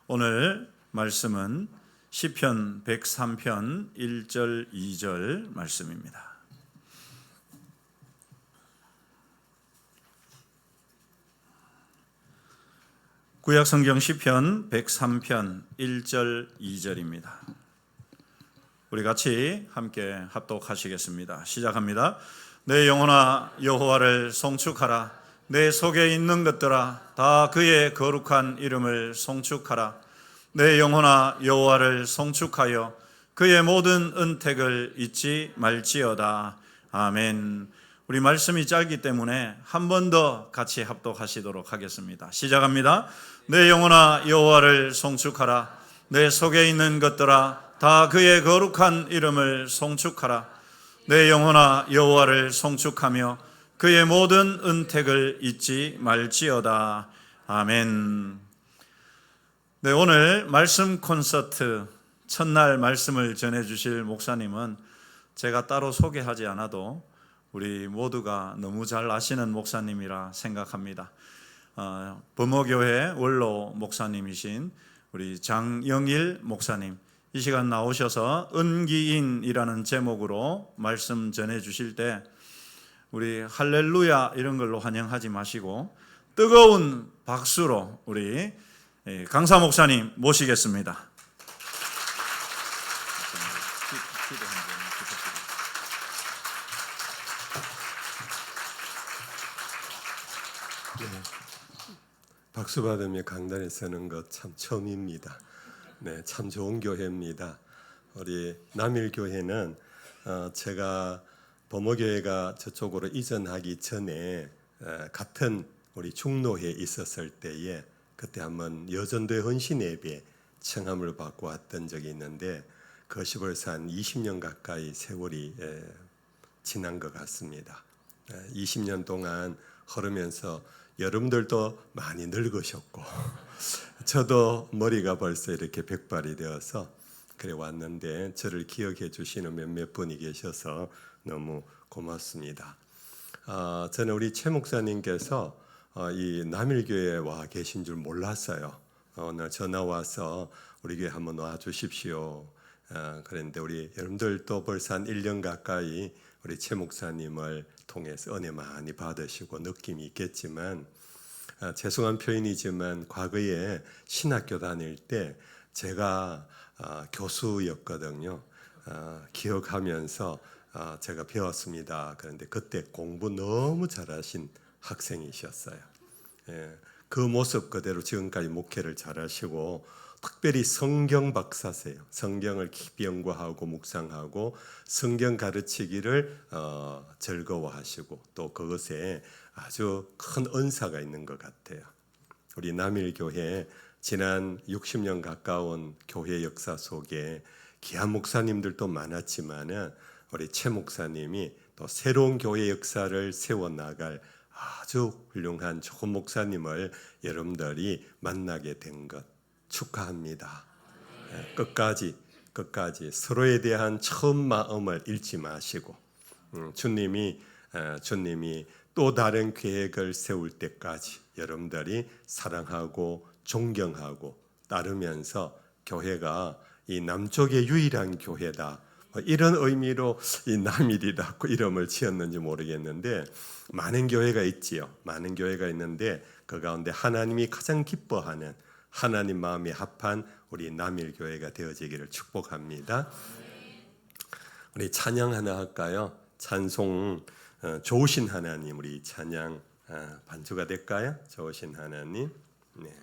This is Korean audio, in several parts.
오늘 말씀은 시편 103편 1절 2절 말씀입니다. 구약성경 시편 103편 1절 2절입니다. 우리 같이 함께 합독하시겠습니다. 시작합니다. 내 영혼아 여호와를 송축하라. 내 속에 있는 것들아 다 그의 거룩한 이름을 송축하라. 내 영혼아 여호와를 송축하여 그의 모든 은택을 잊지 말지어다. 아멘. 우리 말씀이 짧기 때문에 한 번 더 같이 합독하시도록 하겠습니다. 시작합니다. 내 영혼아 여호와를 송축하라. 내 속에 있는 것들아 다 그의 거룩한 이름을 송축하라. 내 영혼아 여호와를 송축하며 그의 모든 은택을 잊지 말지어다. 아멘. 네, 오늘 말씀 콘서트 첫날 말씀을 전해주실 목사님은 제가 따로 소개하지 않아도 우리 모두가 너무 잘 아시는 목사님이라 생각합니다. 범어교회 원로 목사님이신 우리 장영일 목사님, 이 시간 나오셔서 은기인이라는 제목으로 말씀 전해주실 때 우리 할렐루야 이런 걸로 환영하지 마시고 뜨거운 박수로 우리 강사 목사님 모시겠습니다. 네, 박수 받으며 강단에 서는 것 참 처음입니다. 네, 참 좋은 교회입니다. 우리 남일교회는 제가 범어교회가 저쪽으로 이전하기 전에 같은 우리 중로회에 있었을 때에 그때 한번 여전도의 헌신 예배 청함을 받고 왔던 적이 있는데 그것이 벌써 한 20년 가까이 세월이 지난 것 같습니다. 20년 동안 흐르면서 여러분들도 많이 늙으셨고 저도 머리가 벌써 이렇게 백발이 되어서 그래 왔는데 저를 기억해 주시는 몇몇 분이 계셔서 너무 고맙습니다. 저는 우리 최 목사님께서 이 남일교회에 와 계신 줄 몰랐어요. 오늘 전화 와서 우리 교회 한번 와 주십시오. 그런데 우리 여러분들도 벌써 한 1년 가까이 우리 최 목사님을 통해서 은혜 많이 받으시고 느낌이 있겠지만 죄송한 표현이지만 과거에 신학교 다닐 때 제가 교수였거든요. 기억하면서 제가 배웠습니다. 그런데 그때 공부 너무 잘하신 학생이셨어요. 그 모습 그대로 지금까지 목회를 잘하시고 특별히 성경 박사세요. 성경을 깊이 연구하고 묵상하고 성경 가르치기를 즐거워하시고 또 그것에 아주 큰 은사가 있는 것 같아요. 우리 남일교회 지난 60년 가까운 교회 역사 속에 귀한 목사님들도 많았지만 우리 최 목사님이 또 새로운 교회 역사를 세워나갈 아주 훌륭한 좋은 목사님을 여러분들이 만나게 된 것 축하합니다. 끝까지 서로에 대한 처음 마음을 잃지 마시고 주님이 또 다른 계획을 세울 때까지 여러분들이 사랑하고 존경하고 따르면서 교회가 이 남쪽의 유일한 교회다. 이런 의미로 이 남일이라고 이름을 지었는지 모르겠는데 많은 교회가 있지요. 많은 교회가 있는데 그 가운데 하나님이 가장 기뻐하는 하나님 마음에 합한 우리 남일교회가 되어지기를 축복합니다. 우리 찬양 하나 할까요? 찬송 좋으신 하나님 우리 찬양 반주가 될까요? 좋으신 하나님. 네.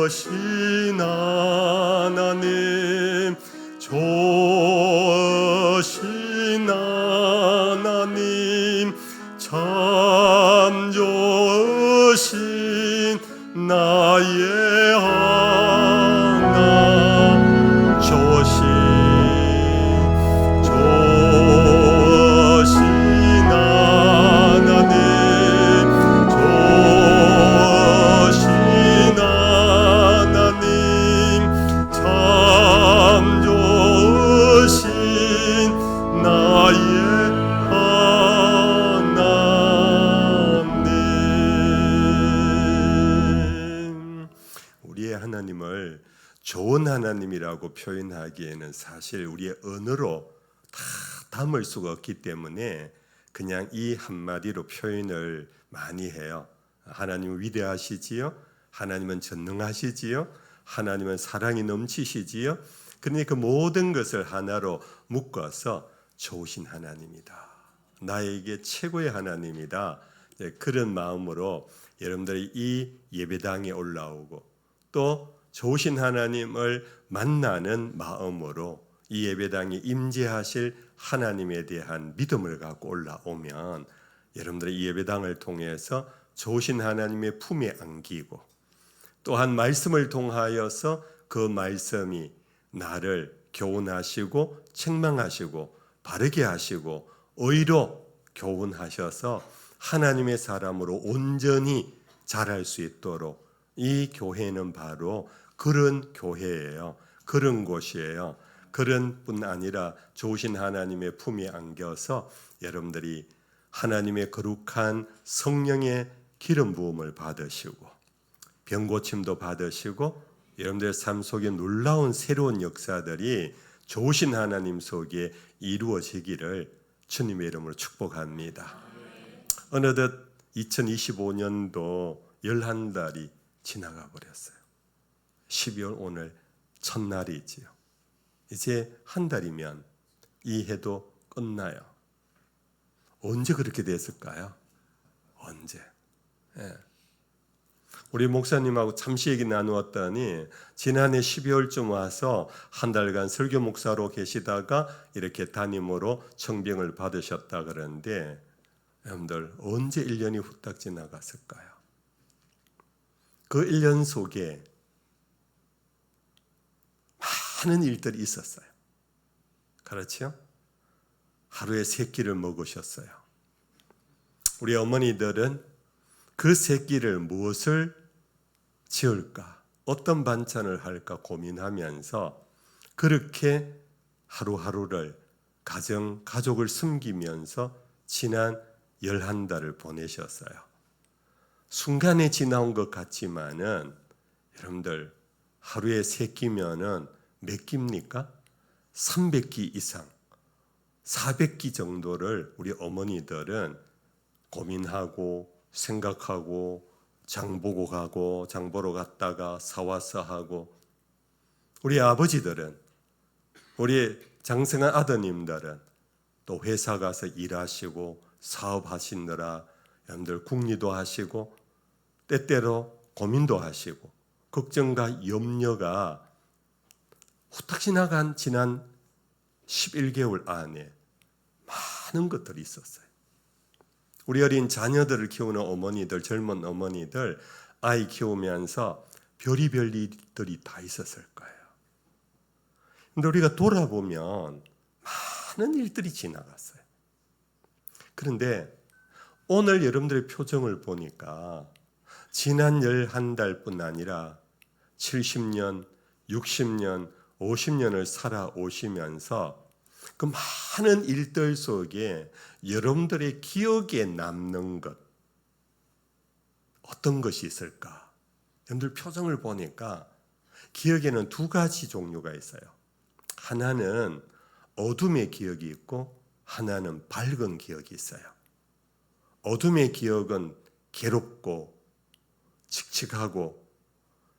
좋으신 하나님 좋으신 하나님 참 좋으신 나의 하나님 하나님을 좋은 하나님이라고 표현하기에는 사실 우리의 언어로 다 담을 수가 없기 때문에 그냥 이 한마디로 표현을 많이 해요. 하나님은 위대하시지요. 하나님은 전능하시지요. 하나님은 사랑이 넘치시지요. 그러니 그 모든 것을 하나로 묶어서 좋으신 하나님이다. 나에게 최고의 하나님이다. 그런 마음으로 여러분들이 이 예배당에 올라오고 또 좋으신 하나님을 만나는 마음으로 이 예배당에 임재하실 하나님에 대한 믿음을 갖고 올라오면 여러분들의 이 예배당을 통해서 좋으신 하나님의 품에 안기고 또한 말씀을 통하여서 그 말씀이 나를 교훈하시고 책망하시고 바르게 하시고 의로 교훈하셔서 하나님의 사람으로 온전히 자랄 수 있도록 이 교회는 바로 그런 교회예요. 그런 곳이에요. 그런 뿐 아니라 좋으신 하나님의 품에 안겨서 여러분들이 하나님의 거룩한 성령의 기름 부음을 받으시고 병 고침도 받으시고 여러분들의 삶 속에 놀라운 새로운 역사들이 좋으신 하나님 속에 이루어지기를 주님의 이름으로 축복합니다. 어느덧 2025년도 11달이 지나가 버렸어요. 12월 오늘 첫날이지요. 이제 한 달이면 이 해도 끝나요. 언제 그렇게 됐을까요? 언제? 예. 우리 목사님하고 잠시 얘기 나누었더니 지난해 12월쯤 와서 한 달간 설교 목사로 계시다가 이렇게 담임으로 청빙을 받으셨다 그러는데 여러분들 언제 1년이 후딱 지나갔을까요? 그 1년 속에 많은 일들이 있었어요. 그렇죠? 하루에 3끼를 먹으셨어요. 우리 어머니들은 그 3끼를 무엇을 지을까? 어떤 반찬을 할까 고민하면서 그렇게 하루하루를 가족을 숨기면서 지난 11달을 보내셨어요. 순간에 지나온 것 같지만은 여러분들 하루에 3끼면은 몇 끼입니까? 300끼 이상 400끼 정도를 우리 어머니들은 고민하고 생각하고 장 보고 가고 장 보러 갔다가 사와서 하고 우리 아버지들은 우리 장성한 아드님들은 또 회사 가서 일하시고 사업하시느라 여러분들 궁리도 하시고 때때로 고민도 하시고 걱정과 염려가 후딱 지나간 지난 11개월 안에 많은 것들이 있었어요. 우리 어린 자녀들을 키우는 어머니들, 젊은 어머니들 아이 키우면서 별의별 일들이 다 있었을 거예요. 근데 우리가 돌아보면 많은 일들이 지나갔어요. 그런데 오늘 여러분들의 표정을 보니까 지난 11달뿐 아니라 70년, 60년, 50년을 살아오시면서 그 많은 일들 속에 여러분들의 기억에 남는 것 어떤 것이 있을까? 여러분들 표정을 보니까 기억에는 2가지 종류가 있어요. 하나는 어둠의 기억이 있고 하나는 밝은 기억이 있어요. 어둠의 기억은 괴롭고 칙칙하고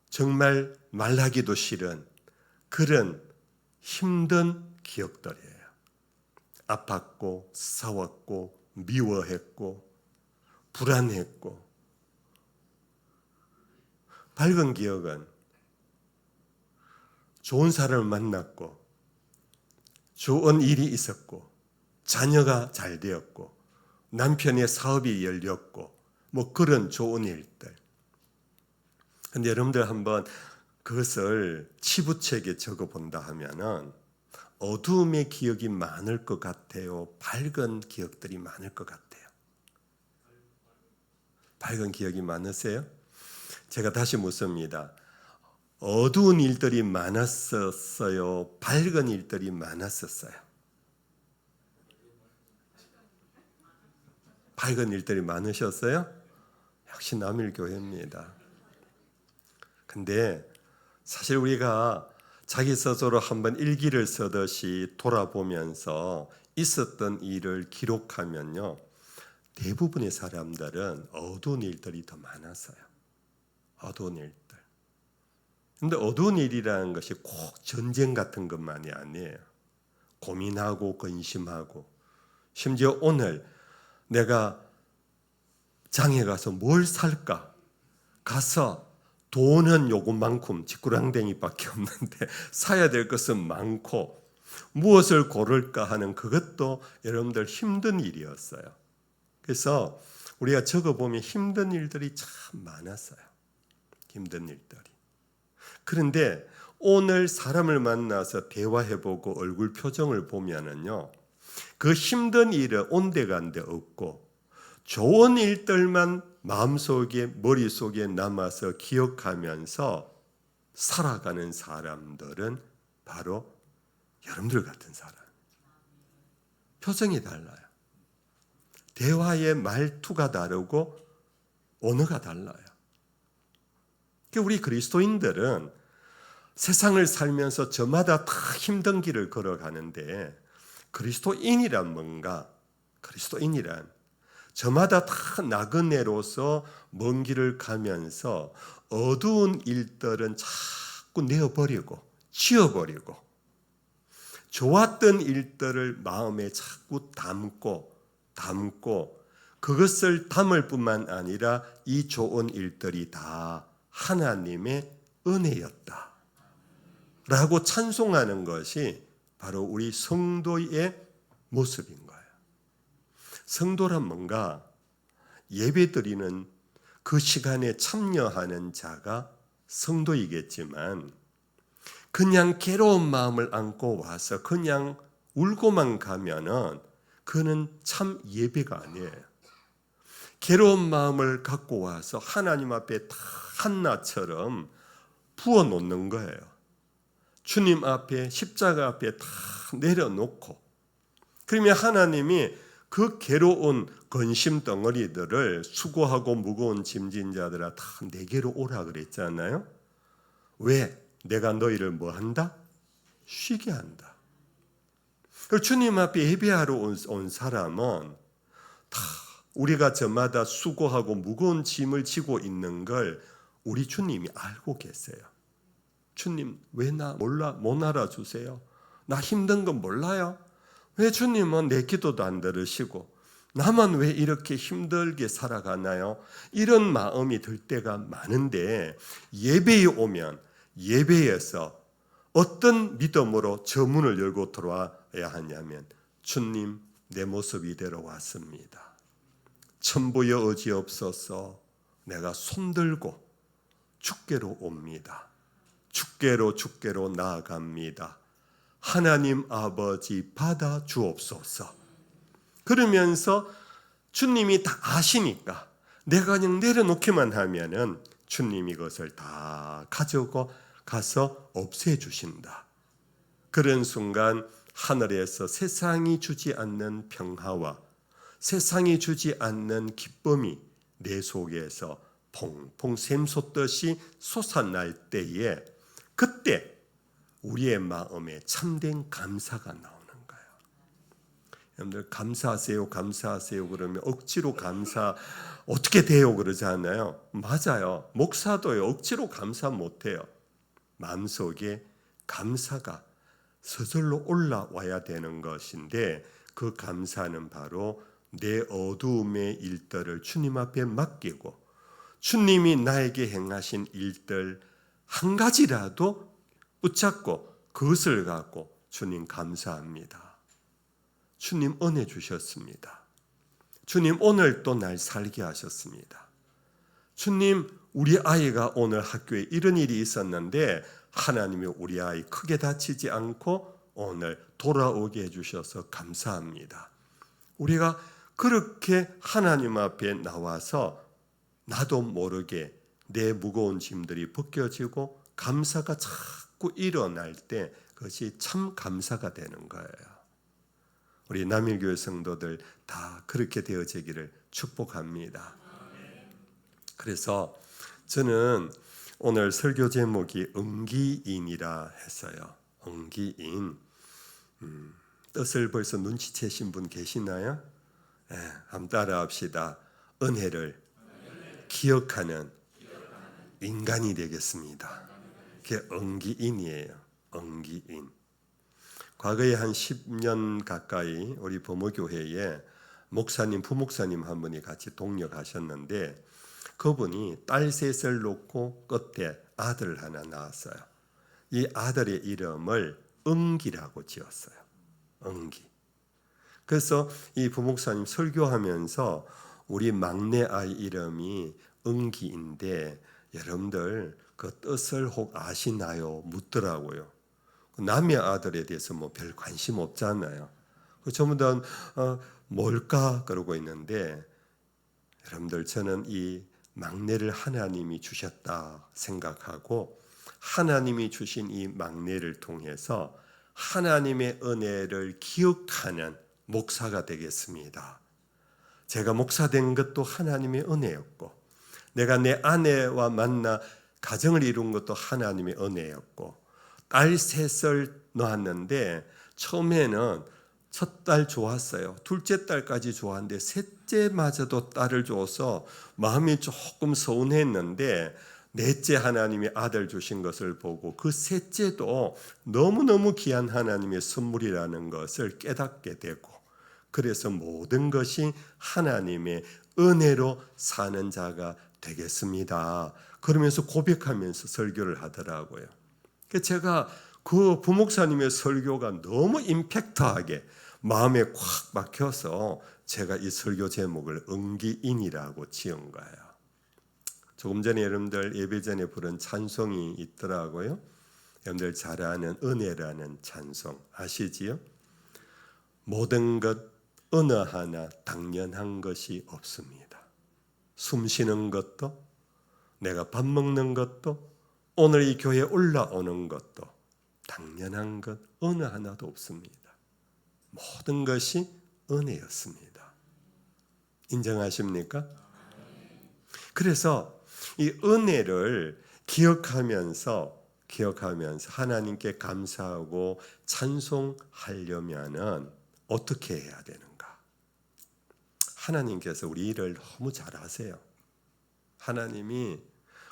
정말 말하기도 싫은 그런 힘든 기억들이에요. 아팠고 싸웠고 미워했고 불안했고 밝은 기억은 좋은 사람을 만났고 좋은 일이 있었고 자녀가 잘 되었고 남편의 사업이 열렸고 뭐 그런 좋은 일들. 근데 여러분들 한번 그것을 치부책에 적어본다 하면은 어두움의 기억이 많을 것 같아요? 밝은 기억들이 많을 것 같아요? 밝은 기억이 많으세요? 제가 다시 묻습니다. 어두운 일들이 많았었어요? 밝은 일들이 많았었어요? 밝은 일들이 많으셨어요? 역시 남일교회입니다. 근데 사실 우리가 자기 스스로 한번 일기를 쓰듯이 돌아보면서 있었던 일을 기록하면요, 대부분의 사람들은 어두운 일들이 더 많았어요. 어두운 일들. 근데 어두운 일이라는 것이 꼭 전쟁 같은 것만이 아니에요. 고민하고 근심하고, 심지어 오늘 내가 장에 가서 뭘 살까? 가서 돈은 요것만큼 지꾸랑댕이밖에 없는데 사야 될 것은 많고 무엇을 고를까 하는 그것도 여러분들 힘든 일이었어요. 그래서 우리가 적어보면 힘든 일들이 참 많았어요. 힘든 일들이. 그런데 오늘 사람을 만나서 대화해보고 얼굴 표정을 보면은요, 그 힘든 일은 온데간데 없고 좋은 일들만 마음속에 머릿속에 남아서 기억하면서 살아가는 사람들은 바로 여러분들 같은 사람. 표정이 달라요. 대화의 말투가 다르고 언어가 달라요. 우리 그리스도인들은 세상을 살면서 저마다 다 힘든 길을 걸어가는데, 그리스도인이란 뭔가? 그리스도인이란 저마다 다 나그네로서 먼 길을 가면서 어두운 일들은 자꾸 내어버리고 지워버리고 좋았던 일들을 마음에 자꾸 담고 그것을 담을 뿐만 아니라 이 좋은 일들이 다 하나님의 은혜였다 라고 찬송하는 것이 바로 우리 성도의 모습인 거예요. 성도란 뭔가? 예배드리는 그 시간에 참여하는 자가 성도이겠지만, 그냥 괴로운 마음을 안고 와서 그냥 울고만 가면은 그는 참 예배가 아니에요. 괴로운 마음을 갖고 와서 하나님 앞에 다 한나처럼 부어놓는 거예요. 주님 앞에, 십자가 앞에 다 내려놓고, 그러면 하나님이 그 괴로운 근심 덩어리들을 수고하고 무거운 짐진 자들아 다 내게로 오라 그랬잖아요. 왜? 내가 너희를 뭐 한다? 쉬게 한다. 주님 앞에 예배하러 온 사람은 다 우리가 저마다 수고하고 무거운 짐을 지고 있는 걸 우리 주님이 알고 계세요. 주님, 왜 나 못 알아주세요? 나 힘든 건 몰라요? 왜 주님은 내 기도도 안 들으시고 나만 왜 이렇게 힘들게 살아가나요? 이런 마음이 들 때가 많은데, 예배에 오면 예배에서 어떤 믿음으로 저 문을 열고 들어와야 하냐면, 주님, 내 모습 이대로 왔습니다. 천부여 의지없어서 내가 손들고 주께로 옵니다. 주께로 나아갑니다. 하나님 아버지 받아 주옵소서. 그러면서 주님이 다 아시니까 내가 그냥 내려놓기만 하면은 주님이 그것을 다 가지고 가서 없애주신다. 그런 순간 하늘에서 세상이 주지 않는 평화와 세상이 주지 않는 기쁨이 내 속에서 퐁퐁 샘솟듯이 솟아날 때에, 그때 우리의 마음에 참된 감사가 나오는 거예요. 여러분들 감사하세요 그러면 억지로 감사 어떻게 돼요 그러잖아요. 맞아요. 목사도요, 억지로 감사 못해요. 마음속에 감사가 서절로 올라와야 되는 것인데, 그 감사는 바로 내 어두움의 일들을 주님 앞에 맡기고 주님이 나에게 행하신 일들 한 가지라도 붙잡고 그것을 갖고 주님 감사합니다. 주님 은혜 주셨습니다. 주님 오늘 또 날 살게 하셨습니다. 주님, 우리 아이가 오늘 학교에 이런 일이 있었는데 하나님이 우리 아이 크게 다치지 않고 오늘 돌아오게 해주셔서 감사합니다. 우리가 그렇게 하나님 앞에 나와서 나도 모르게 내 무거운 짐들이 벗겨지고 감사가 자꾸 일어날 때 그것이 참 감사가 되는 거예요. 우리 남일교회 성도들 다 그렇게 되어지기를 축복합니다. 그래서 저는 오늘 설교 제목이 응기인이라 했어요. 응기인. 뜻을 벌써 눈치채신 분 계시나요? 한번 따라합시다. 은혜를 기억하는 인간이 되겠습니다. 그게 응기인이에요. 응기인. 과거에 한 10년 가까이 우리 부모교회에 목사님, 부목사님 한 분이 같이 동역하셨는데 그분이 딸 셋을 놓고 끝에 아들 하나 낳았어요. 이 아들의 이름을 응기라고 지었어요. 응기. 그래서 이 부목사님 설교하면서 우리 막내 아이 이름이 응기인데 여러분들 그 뜻을 혹 아시나요? 묻더라고요. 남의 아들에 대해서 뭐 별 관심 없잖아요. 전부 다 뭘까 그러고 있는데 여러분들 저는 이 막내를 하나님이 주셨다 생각하고 하나님이 주신 이 막내를 통해서 하나님의 은혜를 기억하는 목사가 되겠습니다. 제가 목사 된 것도 하나님의 은혜였고 내가 내 아내와 만나 가정을 이룬 것도 하나님의 은혜였고 딸 셋을 낳았는데 처음에는 첫 딸 좋았어요. 둘째 딸까지 좋았는데 셋째마저도 딸을 줘서 마음이 조금 서운했는데 넷째 하나님이 아들 주신 것을 보고 그 셋째도 너무너무 귀한 하나님의 선물이라는 것을 깨닫게 되고 그래서 모든 것이 하나님의 은혜로 사는 자가 되겠습니다. 그러면서 고백하면서 설교를 하더라고요. 제가 그 부목사님의 설교가 너무 임팩트하게 마음에 콱 막혀서 제가 이 설교 제목을 응기인이라고 지은 거예요. 조금 전에 여러분들 예배 전에 부른 찬송이 있더라고요. 여러분들 잘 아는 은혜라는 찬송 아시지요? 모든 것 어느 하나 당연한 것이 없습니다. 숨 쉬는 것도 내가 밥 먹는 것도 오늘 이 교회에 올라오는 것도 당연한 것 어느 하나도 없습니다. 모든 것이 은혜였습니다. 인정하십니까? 그래서 이 은혜를 기억하면서 하나님께 감사하고 찬송하려면은 어떻게 해야 되는가? 하나님께서 우리 일을 너무 잘 아세요. 하나님이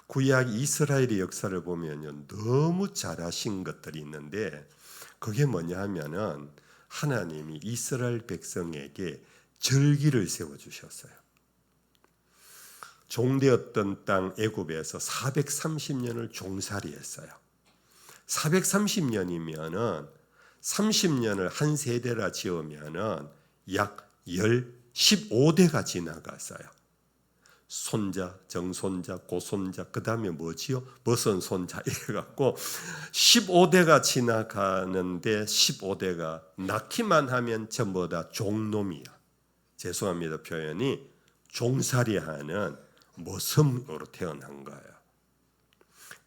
구약 이스라엘의 역사를 보면요 너무 잘하신 것들이 있는데 그게 뭐냐 하면은 하나님이 이스라엘 백성에게 절기를 세워주셨어요. 종되었던 땅 애굽에서 430년을 종살이했어요. 430년이면은 30년을 한 세대라 지으면은 약 15대가 지나갔어요. 손자, 정손자, 고손자, 그 다음에 뭐지요? 머선손자 이래갖고 15대가 지나가는데 15대가 낳기만 하면 전부 다 종놈이야. 죄송합니다 표현이 종살이하는 모섬으로 태어난 거예요.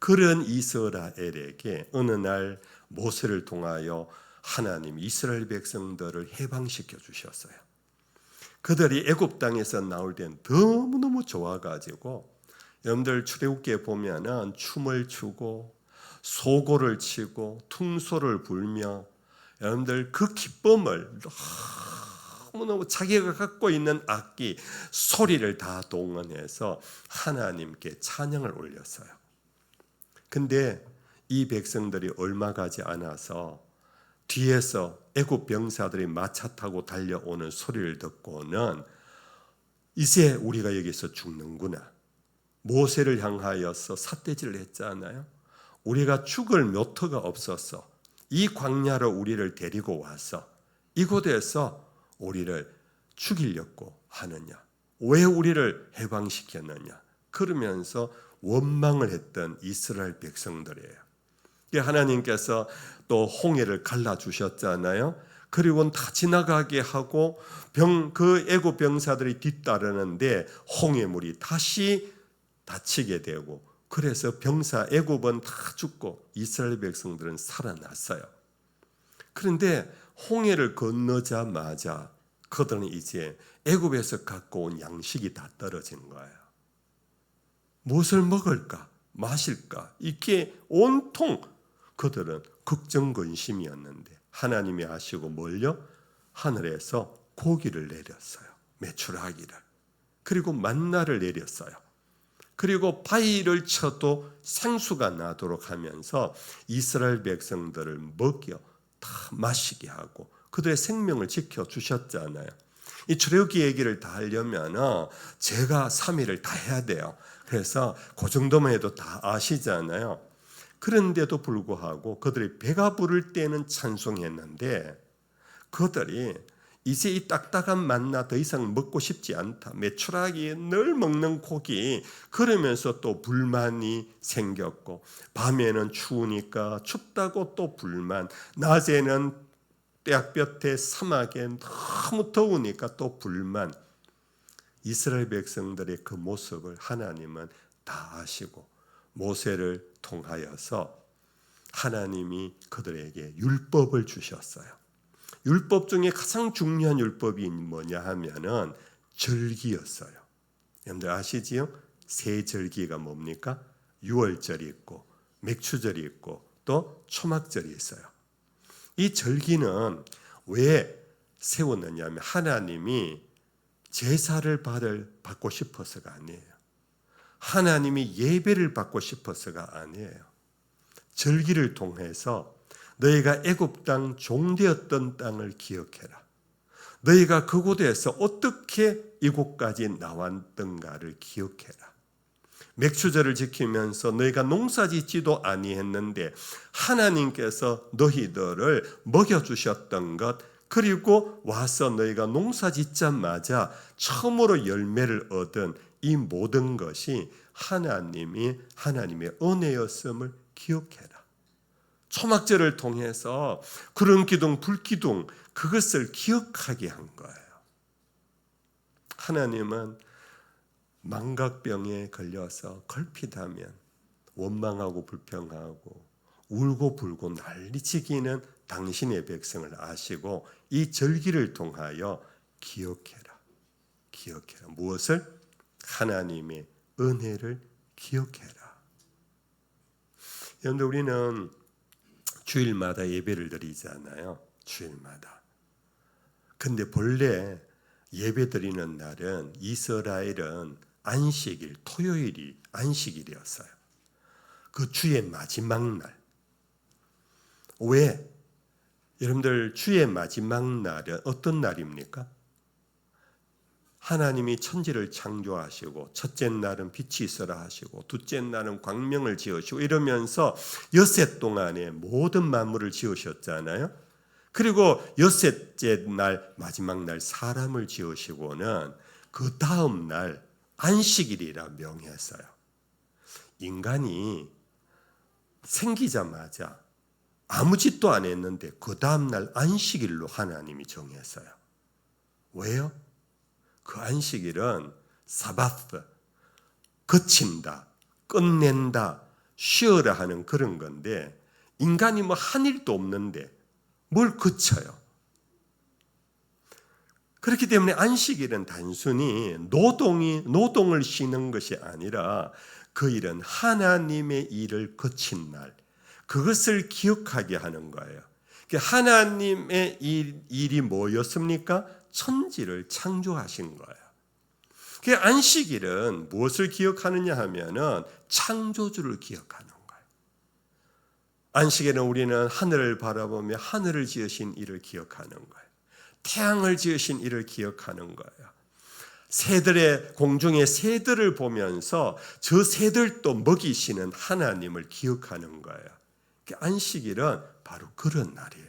그런 이스라엘에게 어느 날 모세를 통하여 하나님 이스라엘 백성들을 해방시켜 주셨어요. 그들이 애굽 땅에서 나올 땐 너무너무 좋아가지고 여러분들 출애굽기에 보면은 춤을 추고 소고를 치고 퉁소를 불며 여러분들 그 기쁨을 너무너무 자기가 갖고 있는 악기 소리를 다 동원해서 하나님께 찬양을 올렸어요. 근데 이 백성들이 얼마 가지 않아서 뒤에서 애굽 병사들이 마차 타고 달려오는 소리를 듣고는 이제 우리가 여기서 죽는구나. 모세를 향하여서 삿대질을 했잖아요. 우리가 죽을 묘터가 없어서 이 광야로 우리를 데리고 와서 이곳에서 우리를 죽이려고 하느냐. 왜 우리를 해방시켰느냐. 그러면서 원망을 했던 이스라엘 백성들이에요. 하나님께서 또 홍해를 갈라주셨잖아요. 그리고 다 지나가게 하고 그 애굽 병사들이 뒤따르는데 홍해물이 다시 닫히게 되고 그래서 병사 애굽은 다 죽고 이스라엘 백성들은 살아났어요. 그런데 홍해를 건너자마자 그들은 이제 애굽에서 갖고 온 양식이 다 떨어진 거예요. 무엇을 먹을까? 마실까? 이게 온통 그들은 걱정 근심이었는데 하나님이 아시고 뭘요? 하늘에서 고기를 내렸어요. 메추라기를. 그리고 만나를 내렸어요. 그리고 바위를 쳐도 생수가 나도록 하면서 이스라엘 백성들을 먹여 다 마시게 하고 그들의 생명을 지켜주셨잖아요. 이 출애굽기 얘기를 다 하려면 제가 3일을 다 해야 돼요. 그래서 그 정도만 해도 다 아시잖아요. 그런데도 불구하고 그들이 배가 부를 때는 찬송했는데 그들이 이제 이 딱딱한 만나 더 이상 먹고 싶지 않다. 메추라기 늘 먹는 고기. 그러면서 또 불만이 생겼고 밤에는 추우니까 춥다고 또 불만. 낮에는 떼약볕에 사막에 너무 더우니까 또 불만. 이스라엘 백성들의 그 모습을 하나님은 다 아시고 모세를 통하여서 하나님이 그들에게 율법을 주셨어요. 율법 중에 가장 중요한 율법이 뭐냐 하면은 절기였어요. 여러분들 아시지요? 세 절기가 뭡니까? 유월절이 있고 맥추절이 있고 또 초막절이 있어요. 이 절기는 왜 세웠느냐면 하나님이 제사를 받고 싶어서가 아니에요. 하나님이 예배를 받고 싶어서가 아니에요. 절기를 통해서 너희가 애굽 땅 종되었던 땅을 기억해라. 너희가 그곳에서 어떻게 이곳까지 나왔던가를 기억해라. 맥추절을 지키면서 너희가 농사짓지도 아니했는데 하나님께서 너희들을 먹여주셨던 것, 그리고 와서 너희가 농사짓자마자 처음으로 열매를 얻은 이 모든 것이 하나님의 은혜였음을 기억해라. 초막절을 통해서 구름 기둥, 불 기둥 그것을 기억하게 한 거예요. 하나님은 망각병에 걸려서 걸핏하면 원망하고 불평하고 울고 불고 난리치기는 당신의 백성을 아시고 이 절기를 통하여 기억해라. 기억해라. 무엇을? 하나님의 은혜를 기억해라. 여러분들 우리는 주일마다 예배를 드리잖아요. 주일마다. 근데 본래 예배 드리는 날은 이스라엘은 안식일, 토요일이 안식일이었어요. 그 주의 마지막 날. 왜? 여러분들 주의 마지막 날은 어떤 날입니까? 하나님이 천지를 창조하시고 첫째 날은 빛이 있어라 하시고 둘째 날은 광명을 지으시고 이러면서 엿새 동안에 모든 만물을 지으셨잖아요. 그리고 엿새째 날 마지막 날 사람을 지으시고는 그 다음 날 안식일이라 명했어요. 인간이 생기자마자 아무 짓도 안 했는데 그 다음 날 안식일로 하나님이 정했어요. 왜요? 그 안식일은 사바스, 그친다, 끝낸다, 쉬어라 하는 그런 건데 인간이 뭐 한 일도 없는데 뭘 그쳐요? 그렇기 때문에 안식일은 단순히 노동을 쉬는 것이 아니라 그 일은 하나님의 일을 그친 날, 그것을 기억하게 하는 거예요. 하나님의 일이 뭐였습니까? 천지를 창조하신 거예요. 그 안식일은 무엇을 기억하느냐 하면은 창조주를 기억하는 거예요. 안식일은 우리는 하늘을 바라보며 하늘을 지으신 이를 기억하는 거예요. 태양을 지으신 이를 기억하는 거예요. 새들의 공중의 새들을 보면서 저 새들도 먹이시는 하나님을 기억하는 거예요. 안식일은 바로 그런 날이에요.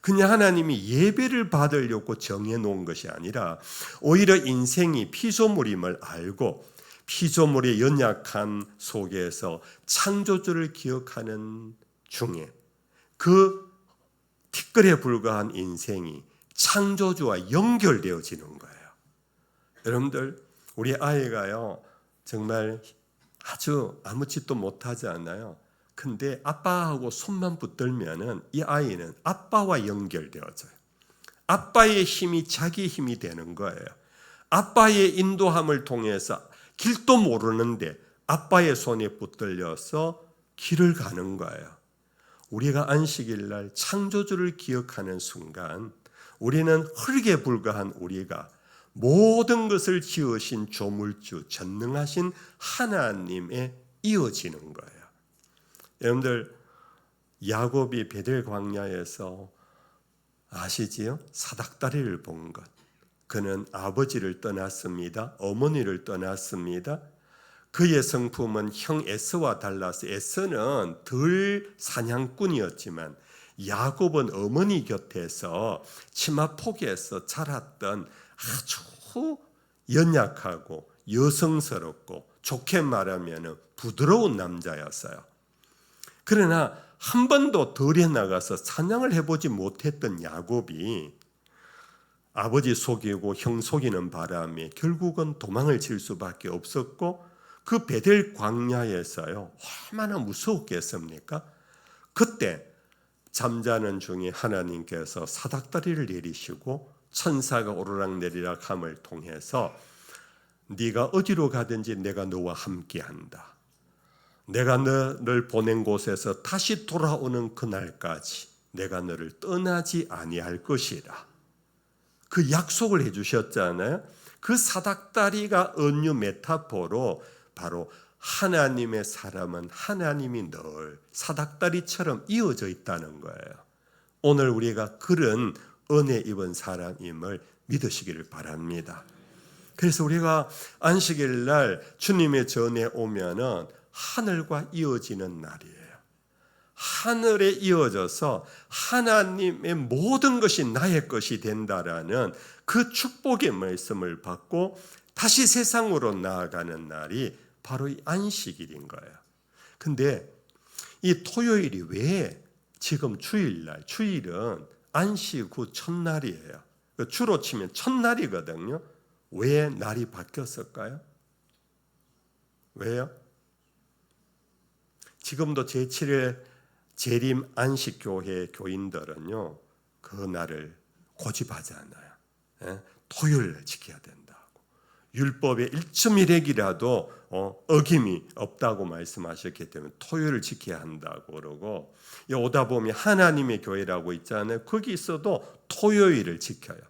그냥 하나님이 예배를 받으려고 정해놓은 것이 아니라 오히려 인생이 피조물임을 알고 피조물의 연약함 속에서 창조주를 기억하는 중에 그 티끌에 불과한 인생이 창조주와 연결되어지는 거예요. 여러분들 우리 아이가요 정말 아주 아무 짓도 못하지 않아요. 근데 아빠하고 손만 붙들면은 이 아이는 아빠와 연결되어져요. 아빠의 힘이 자기 힘이 되는 거예요. 아빠의 인도함을 통해서 길도 모르는데 아빠의 손에 붙들려서 길을 가는 거예요. 우리가 안식일 날 창조주를 기억하는 순간 우리는 흙에 불과한 우리가 모든 것을 지으신 조물주, 전능하신 하나님에 이어지는 거예요. 여러분들 야곱이 베델 광야에서 아시지요? 사닥다리를 본 것. 그는 아버지를 떠났습니다. 어머니를 떠났습니다. 그의 성품은 형 에서와 달라서 에서는 덜 사냥꾼이었지만 야곱은 어머니 곁에서 치마 폭에서 자랐던 아주 연약하고 여성스럽고 좋게 말하면 부드러운 남자였어요. 그러나 한 번도 덜에 나가서 사냥을 해보지 못했던 야곱이 아버지 속이고 형 속이는 바람에 결국은 도망을 칠 수밖에 없었고 그 베델 광야에서요 얼마나 무서웠겠습니까? 그때 잠자는 중에 하나님께서 사닥다리를 내리시고 천사가 오르락내리락 함을 통해서 네가 어디로 가든지 내가 너와 함께한다. 내가 너를 보낸 곳에서 다시 돌아오는 그날까지 내가 너를 떠나지 아니할 것이라. 그 약속을 해주셨잖아요. 그 사닥다리가 은유 메타포로 바로 하나님의 사람은 하나님이 늘 사닥다리처럼 이어져 있다는 거예요. 오늘 우리가 그런 은혜 입은 사람임을 믿으시기를 바랍니다. 그래서 우리가 안식일 날 주님의 전에 오면은 하늘과 이어지는 날이에요. 하늘에 이어져서 하나님의 모든 것이 나의 것이 된다라는 그 축복의 말씀을 받고 다시 세상으로 나아가는 날이 바로 이 안식일인 거예요. 근데 이 토요일이 왜 지금 주일날, 주일은 안식 후 첫날이에요. 주로 치면 첫날이거든요. 왜 날이 바뀌었을까요? 왜요? 지금도 제7일 재림 안식교회 교인들은요, 그 날을 고집하잖아요. 토요일을 지켜야 된다고. 율법의 1.1핵이라도 어김이 없다고 말씀하셨기 때문에 토요일을 지켜야 한다고 그러고, 오다 보면 하나님의 교회라고 있잖아요. 거기 있어도 토요일을 지켜요.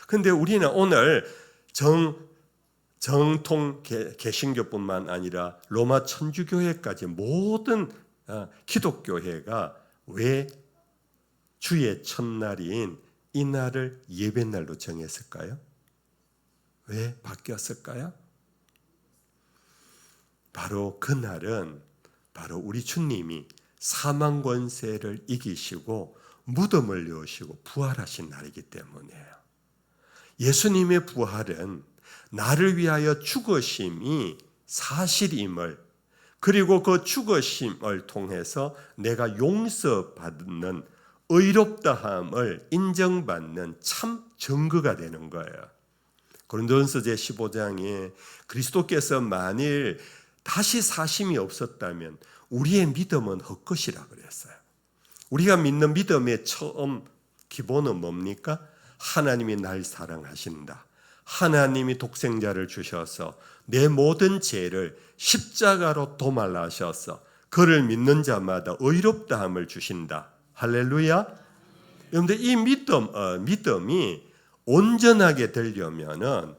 근데 우리는 오늘 정통 개신교뿐만 아니라 로마 천주교회까지 모든 기독교회가 왜 주의 첫날인 이 날을 예배날로 정했을까요? 왜 바뀌었을까요? 바로 그 날은 바로 우리 주님이 사망 권세를 이기시고 무덤을 여시고 부활하신 날이기 때문이에요. 예수님의 부활은 나를 위하여 죽으심이 사실임을, 그리고 그 죽으심을 통해서 내가 용서받는 의롭다함을 인정받는 참 증거가 되는 거예요. 고린도전서 제15장에 그리스도께서 만일 다시 사심이 없었다면 우리의 믿음은 헛것이라 그랬어요. 우리가 믿는 믿음의 처음 기본은 뭡니까? 하나님이 날 사랑하신다. 하나님이 독생자를 주셔서 내 모든 죄를 십자가로 도말하셔서 그를 믿는 자마다 의롭다함을 주신다. 할렐루야. 그런데 이 믿음이 온전하게 되려면은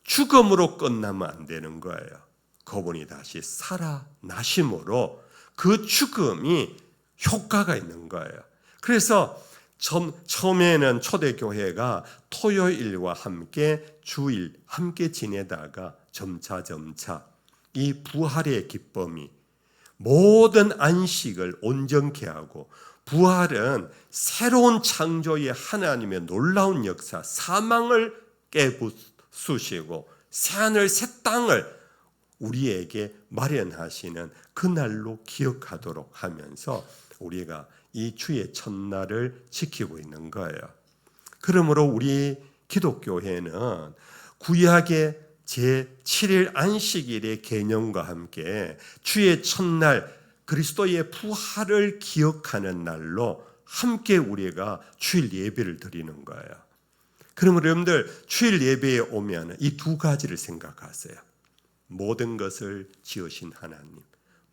죽음으로 끝나면 안 되는 거예요. 그분이 다시 살아나심으로 그 죽음이 효과가 있는 거예요. 그래서 처음에는 초대교회가 토요일과 함께 주일 함께 지내다가 점차 이 부활의 기쁨이 모든 안식을 온전케 하고, 부활은 새로운 창조의 하나님의 놀라운 역사, 사망을 깨부수시고 새하늘 새 땅을 우리에게 마련하시는 그날로 기억하도록 하면서 우리가 이 주의 첫날을 지키고 있는 거예요. 그러므로 우리 기독교회는 구약의 제7일 안식일의 개념과 함께 주의 첫날 그리스도의 부활을 기억하는 날로 함께 우리가 주일 예배를 드리는 거예요. 그러므로 여러분들 주일 예배에 오면 이 두 가지를 생각하세요. 모든 것을 지으신 하나님,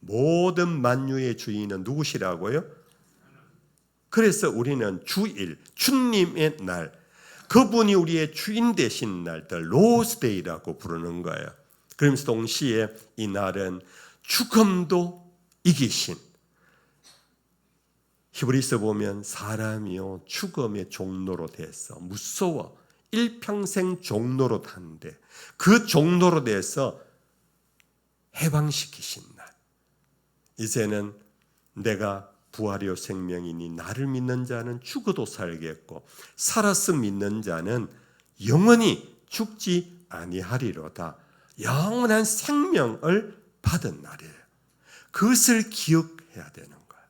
모든 만유의 주인은 누구시라고요? 그래서 우리는 주일, 주님의 날, 그분이 우리의 주인 되신 날들 로스데이라고 부르는 거예요. 그러면서 동시에 이 날은 죽음도 이기신, 히브리서 보면 사람이요 죽음의 종로로 돼서 무서워 일평생 종로로 탄데 그 종로로 돼서 해방시키신 날, 이제는 내가 부활이요 생명이니 나를 믿는 자는 죽어도 살겠고 살아서 믿는 자는 영원히 죽지 아니하리로다. 영원한 생명을 받은 날이에요. 그것을 기억해야 되는 거예요.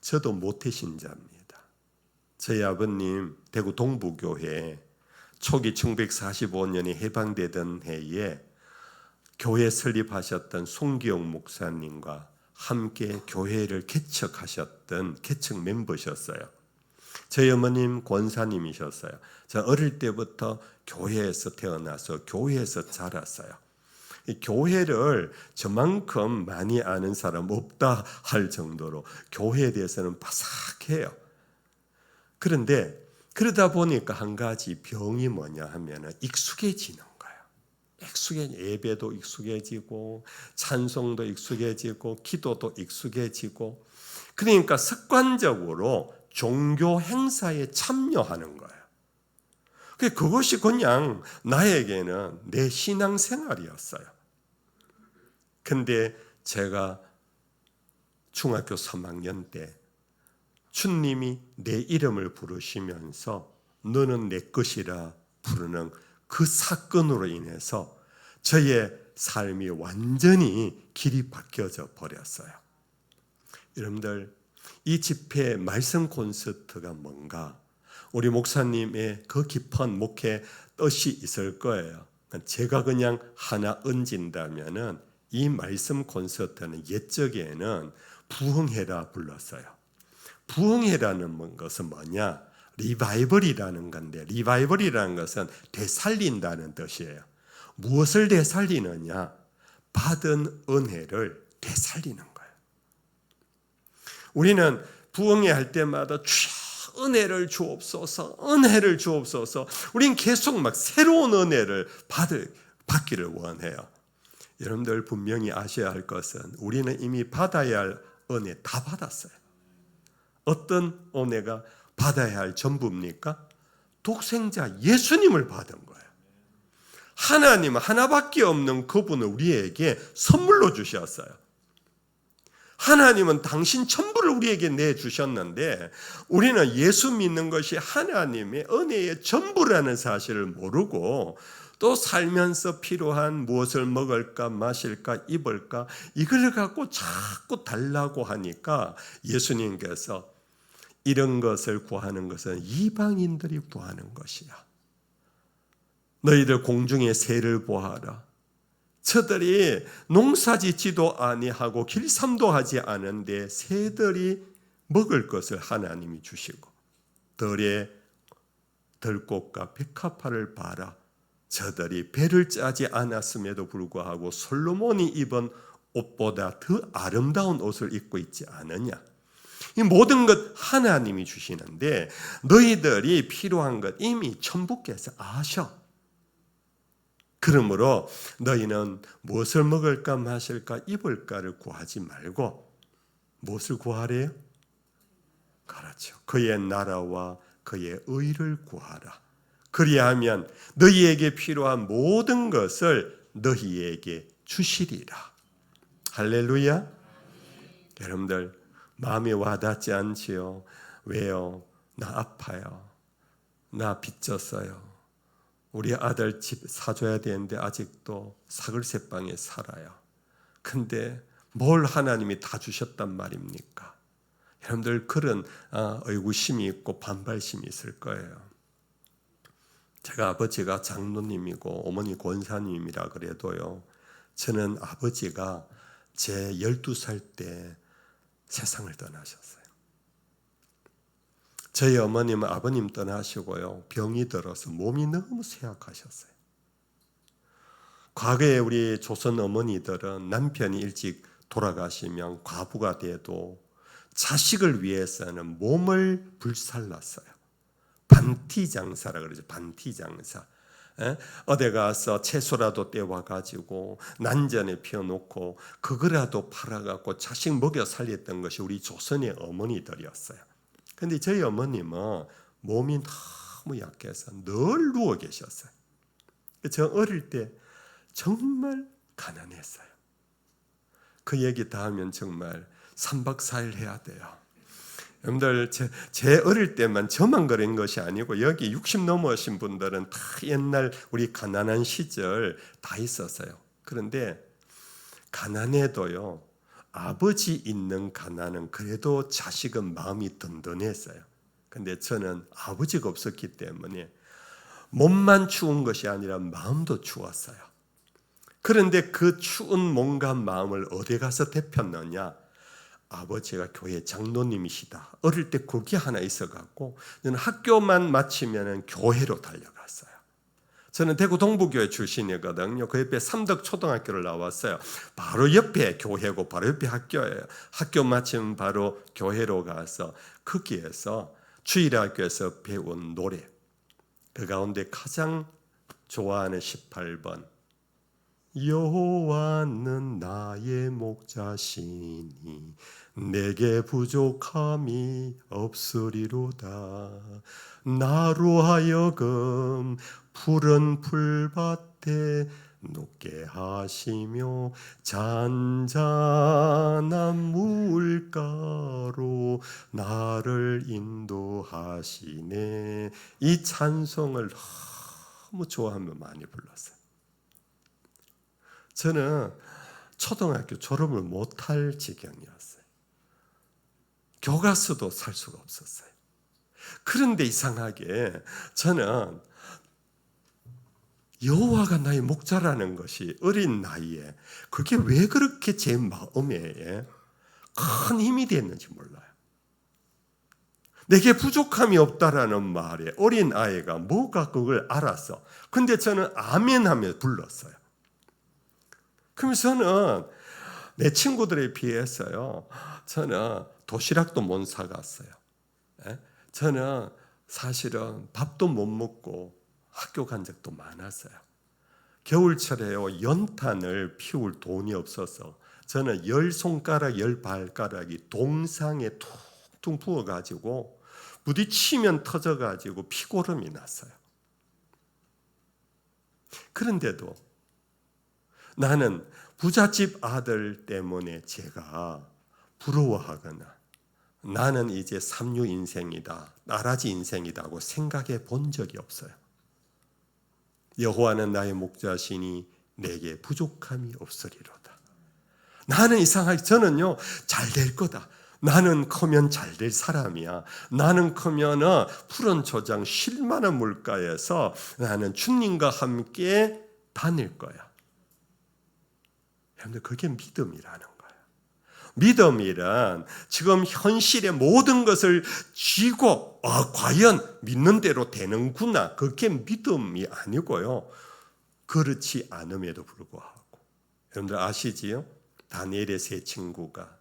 저도 모태신자입니다. 저희 아버님 대구 동부교회 초기 1945년에 해방되던 해에 교회 설립하셨던 송기용 목사님과 함께 교회를 개척하셨던 개척 멤버셨어요. 저희 어머님 권사님이셨어요. 저 어릴 때부터 교회에서 태어나서 교회에서 자랐어요. 이 교회를 저만큼 많이 아는 사람 없다 할 정도로 교회에 대해서는 바삭해요. 그런데 그러다 보니까 한 가지 병이 뭐냐 하면 익숙해지는 거예요. 예배도 익숙해지고 찬송도 익숙해지고 기도도 익숙해지고, 그러니까 습관적으로 종교 행사에 참여하는 거예요. 그것이 그냥 나에게는 내 신앙생활이었어요. 근데 제가 중학교 3학년 때 주님이 내 이름을 부르시면서 너는 내 것이라 부르는 그 사건으로 인해서 저의 삶이 완전히 길이 바뀌어져 버렸어요. 여러분들, 이 집회 말씀 콘서트가 뭔가 우리 목사님의 그 깊은 목회 뜻이 있을 거예요. 제가 그냥 하나 얹은다면은 이 말씀 콘서트는 옛적에는 부흥회라 불렀어요. 부흥회라는 것은 뭐냐? 리바이벌이라는 건데, 리바이벌이라는 것은 되살린다는 뜻이에요. 무엇을 되살리느냐? 받은 은혜를 되살리는 거예요. 우리는 부흥회 할 때마다 주여 은혜를 주옵소서, 은혜를 주옵소서. 우리는 계속 막 새로운 은혜를 받기를 원해요. 여러분들 분명히 아셔야 할 것은 우리는 이미 받아야 할 은혜 다 받았어요. 어떤 은혜가 받아야 할 전부입니까? 독생자 예수님을 받은 거예요. 하나님은 하나밖에 없는 그분을 우리에게 선물로 주셨어요. 하나님은 당신 전부를 우리에게 내주셨는데 우리는 예수 믿는 것이 하나님의 은혜의 전부라는 사실을 모르고 또 살면서 필요한 무엇을 먹을까 마실까 입을까 이걸 갖고 자꾸 달라고 하니까 예수님께서 이런 것을 구하는 것은 이방인들이 구하는 것이야. 너희들 공중의 새를 보아라. 저들이 농사짓지도 아니하고 길쌈도 하지 않은데 새들이 먹을 것을 하나님이 주시고 들의 들꽃과 백합화를 봐라. 저들이 배를 짜지 않았음에도 불구하고 솔로몬이 입은 옷보다 더 아름다운 옷을 입고 있지 않느냐. 이 모든 것 하나님이 주시는데 너희들이 필요한 것 이미 천부께서 아셔. 그러므로 너희는 무엇을 먹을까 마실까 입을까를 구하지 말고 무엇을 구하래요? 그렇죠. 그의 나라와 그의 의를 구하라. 그리하면 너희에게 필요한 모든 것을 너희에게 주시리라. 할렐루야. 여러분들 마음이 와닿지 않지요? 왜요? 나 아파요. 나 빚졌어요. 우리 아들 집 사줘야 되는데 아직도 사글세방에 살아요. 근데 뭘 하나님이 다 주셨단 말입니까? 여러분들 그런 의구심이 있고 반발심이 있을 거예요. 제가 아버지가 장로님이고 어머니 권사님이라 그래도요. 저는 아버지가 제 12살 때 세상을 떠나셨어요. 저희 어머님은 아버님 떠나시고요. 병이 들어서 몸이 너무 쇠약하셨어요. 과거에 우리 조선 어머니들은 남편이 일찍 돌아가시면 과부가 돼도 자식을 위해서는 몸을 불살랐어요. 반티장사라 그러죠. 반티장사. 어디 가서 채소라도 떼와가지고 난전에 피워놓고 그거라도 팔아갖고 자식 먹여 살렸던 것이 우리 조선의 어머니들이었어요. 근데 저희 어머님은 몸이 너무 약해서 늘 누워 계셨어요. 저 어릴 때 정말 가난했어요. 그 얘기 다 하면 정말 3박 4일 해야 돼요. 여러분들 제 어릴 때만 저만 그런 것이 아니고 여기 60 넘으신 분들은 다 옛날 우리 가난한 시절 다 있었어요. 그런데 가난해도요, 아버지 있는 가난은 그래도 자식은 마음이 든든했어요. 근데 저는 아버지가 없었기 때문에 몸만 추운 것이 아니라 마음도 추웠어요. 그런데 그 추운 몸과 마음을 어디 가서 데폈느냐? 아버지가 교회 장로님이시다. 어릴 때 거기 하나 있어갖고 저는 학교만 마치면 교회로 달려갔어요. 저는 대구 동부교회 출신이거든요. 그 옆에 삼덕초등학교를 나왔어요. 바로 옆에 교회고 바로 옆에 학교예요. 학교 마치면 바로 교회로 가서 거기에서 주일학교에서 배운 노래, 그 가운데 가장 좋아하는 18번, 여호와는 나의 목자시니 내게 부족함이 없으리로다. 나로 하여금 푸른 풀밭에 눕게 하시며 잔잔한 물가로 나를 인도하시네. 이 찬송을 너무 좋아하며 많이 불렀어요. 저는 초등학교 졸업을 못할 지경이었어요. 교과서도 살 수가 없었어요. 그런데 이상하게 저는 여호와가 나의 목자라는 것이 어린 나이에 그게 왜 그렇게 제 마음에 큰 힘이 됐는지 몰라요. 내게 부족함이 없다라는 말에 어린 아이가 뭐가 그걸 알았어. 근데 저는 아멘 하며 불렀어요. 그러면서 저는 내 친구들에 비해서요, 저는 도시락도 못 사갔어요. 저는 사실은 밥도 못 먹고 학교 간 적도 많았어요. 겨울철에요, 연탄을 피울 돈이 없어서 저는 10손가락 10발가락이 동상에 퉁퉁 부어가지고 부딪히면 터져가지고 피고름이 났어요. 그런데도 나는 부잣집 아들 때문에 제가 부러워하거나 나는 이제 삼류 인생이다, 나라지 인생이다고 생각해 본 적이 없어요. 여호와는 나의 목자시니 내게 부족함이 없으리로다. 나는 이상하게 저는요, 잘 될 거다. 나는 크면 잘 될 사람이야. 나는 크면 푸른 초장 쉴 만한 물가에서 나는 주님과 함께 다닐 거야. 여러분들, 그게 믿음이라는 거예요. 믿음이란 지금 현실의 모든 것을 쥐고 과연 믿는 대로 되는구나, 그게 믿음이 아니고요. 그렇지 않음에도 불구하고 여러분들 아시지요? 다니엘의 세 친구가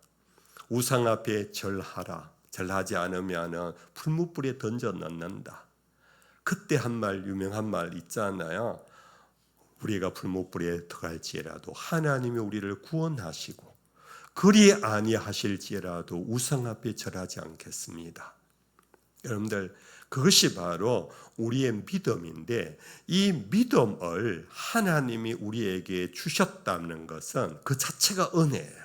우상 앞에 절하라, 절하지 않으면 풀무불에 던져 넣는다. 그때 한 말, 유명한 말 있잖아요. 우리가 풀무불에 들어갈지라도 하나님이 우리를 구원하시고 그리 아니하실지라도 우상 앞에 절하지 않겠습니다. 여러분들, 그것이 바로 우리의 믿음인데, 이 믿음을 하나님이 우리에게 주셨다는 것은 그 자체가 은혜예요.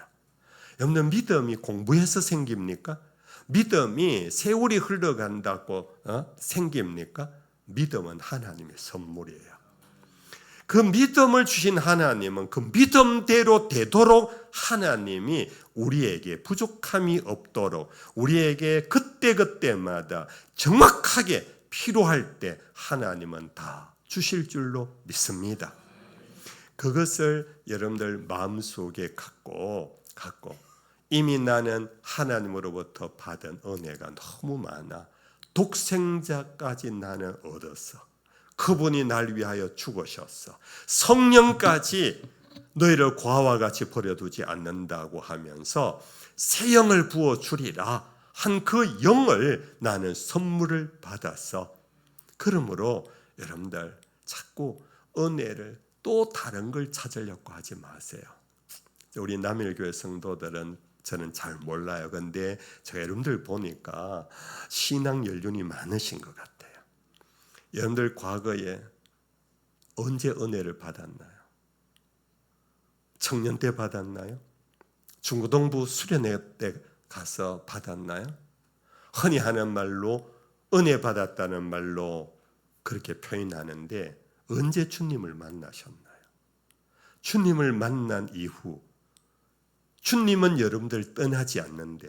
여러분들, 믿음이 공부해서 생깁니까? 믿음이 세월이 흘러간다고 생깁니까? 믿음은 하나님의 선물이에요. 그 믿음을 주신 하나님은 그 믿음대로 되도록 하나님이 우리에게 부족함이 없도록 우리에게 그때그때마다 정확하게 필요할 때 하나님은 다 주실 줄로 믿습니다. 그것을 여러분들 마음속에 갖고 이미 나는 하나님으로부터 받은 은혜가 너무 많아 독생자까지 나는 얻었어. 그분이 날 위하여 죽으셨어. 성령까지 너희를 과와 같이 버려두지 않는다고 하면서 새 영을 부어주리라 한 그 영을 나는 선물을 받았어. 그러므로 여러분들 자꾸 은혜를 또 다른 걸 찾으려고 하지 마세요. 우리 남일교회 성도들은 저는 잘 몰라요. 근데 제가 여러분들 보니까 신앙 연륜이 많으신 것 같아요. 여러분들 과거에 언제 은혜를 받았나요? 청년 때 받았나요? 중고등부 수련회 때 가서 받았나요? 흔히 하는 말로 은혜 받았다는 말로 그렇게 표현하는데 언제 주님을 만나셨나요? 주님을 만난 이후 주님은 여러분들 떠나지 않는데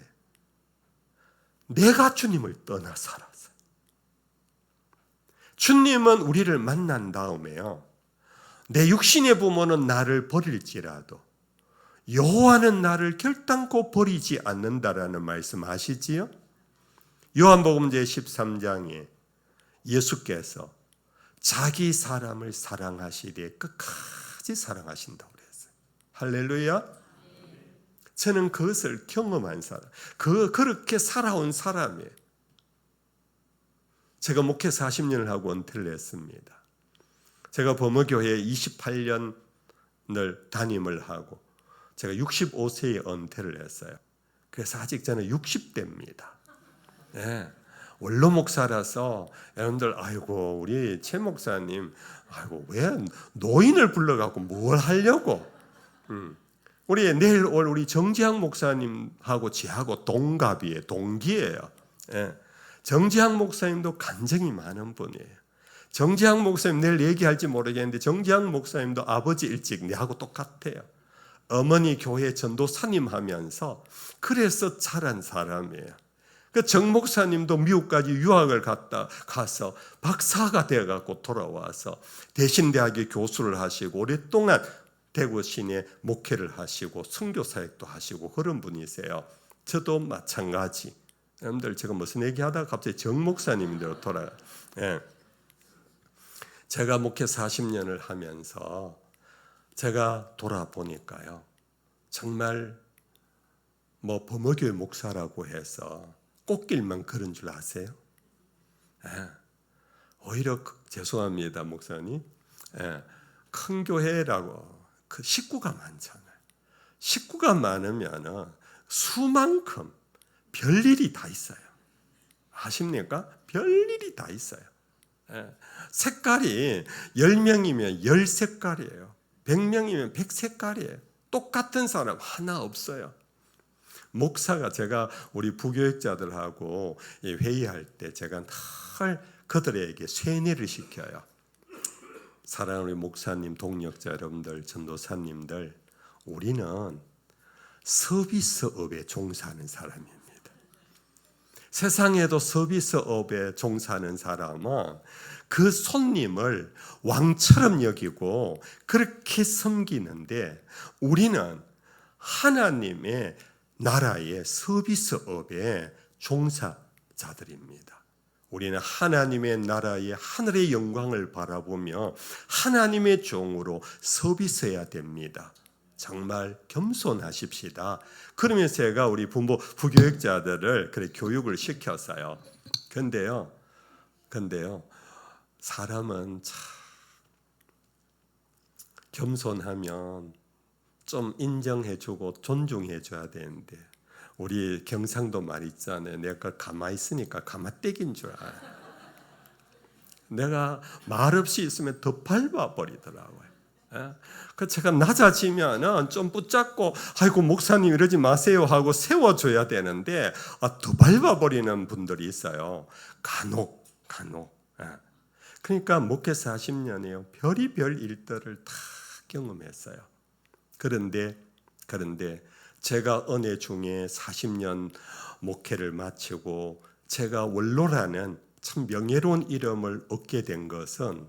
내가 주님을 떠나 살았어요. 주님은 우리를 만난 다음에요. 내 육신의 부모는 나를 버릴지라도 여호와는 나를 결단코 버리지 않는다라는 말씀 아시지요? 요한복음 제13장에 예수께서 자기 사람을 사랑하시되 끝까지 사랑하신다고 그랬어요. 할렐루야. 저는 그것을 경험한 사람, 그렇게 살아온 사람이에요. 제가 목회 40년을 하고 은퇴를 했습니다. 제가 범어교회에 28년을 담임을 하고 제가 65세에 은퇴를 했어요. 그래서 아직 저는 60대입니다. 네. 원로 목사라서 여러분들 아이고 우리 최 목사님 아이고 왜 노인을 불러갖고 뭘 하려고 우리 내일 올 우리 정지학 목사님하고 저하고 동갑이에요. 동기예요. 예. 정지학 목사님도 간증이 많은 분이에요. 정지학 목사님 내일 얘기할지 모르겠는데 정지학 목사님도 아버지 일찍 내하고 똑같아요. 어머니 교회 전도사님 하면서 그래서 자란 사람이에요. 그 정 목사님도 미국까지 유학을 가서 박사가 되어갖고 돌아와서 대신대학의 교수를 하시고 오랫동안 대구 시내 목회를 하시고 선교사역도 하시고 그런 분이세요. 저도 마찬가지. 여러분들 제가 무슨 얘기하다가 갑자기 정 목사님인데로 돌아가. 예. 제가 목회 40년을 하면서 제가 돌아보니까요. 정말 뭐 범어교회 목사라고 해서 꽃길만 걸은 줄 아세요? 예. 오히려 죄송합니다 목사님. 예. 큰 교회라고 그 식구가 많잖아요. 식구가 많으면 수만큼 별일이 다 있어요. 아십니까? 별일이 다 있어요. 예. 색깔이 10명이면 10색깔이에요. 100명이면 100색깔이에요. 똑같은 사람 하나 없어요. 목사가 제가 우리 부교육자들하고 회의할 때 제가 늘 그들에게 세뇌를 시켜요. 사랑하는 목사님, 동력자 여러분들, 전도사님들, 우리는 서비스업에 종사하는 사람입니다. 세상에도 서비스업에 종사하는 사람은 그 손님을 왕처럼 여기고 그렇게 섬기는데 우리는 하나님의 나라의 서비스업의 종사자들입니다. 우리는 하나님의 나라의 하늘의 영광을 바라보며 하나님의 종으로 서비스해야 됩니다. 정말 겸손하십시다. 그러면서 제가 우리 부교육자들을 그렇게 교육을 시켰어요. 근데요, 사람은 참 겸손하면 좀 인정해주고 존중해줘야 되는데 우리 경상도 말 있잖아요. 내가 가만히 있으니까 가마떼기인 줄 알아요. 내가 말없이 있으면 더 밟아버리더라고요. 그 제가 낮아지면 좀 붙잡고 아이고 목사님 이러지 마세요 하고 세워줘야 되는데 더 밟아버리는 분들이 있어요. 간혹. 그러니까 목회 40년이에요. 별의별 일들을 다 경험했어요. 그런데 제가 은혜 중에 40년 목회를 마치고 제가 원로라는 참 명예로운 이름을 얻게 된 것은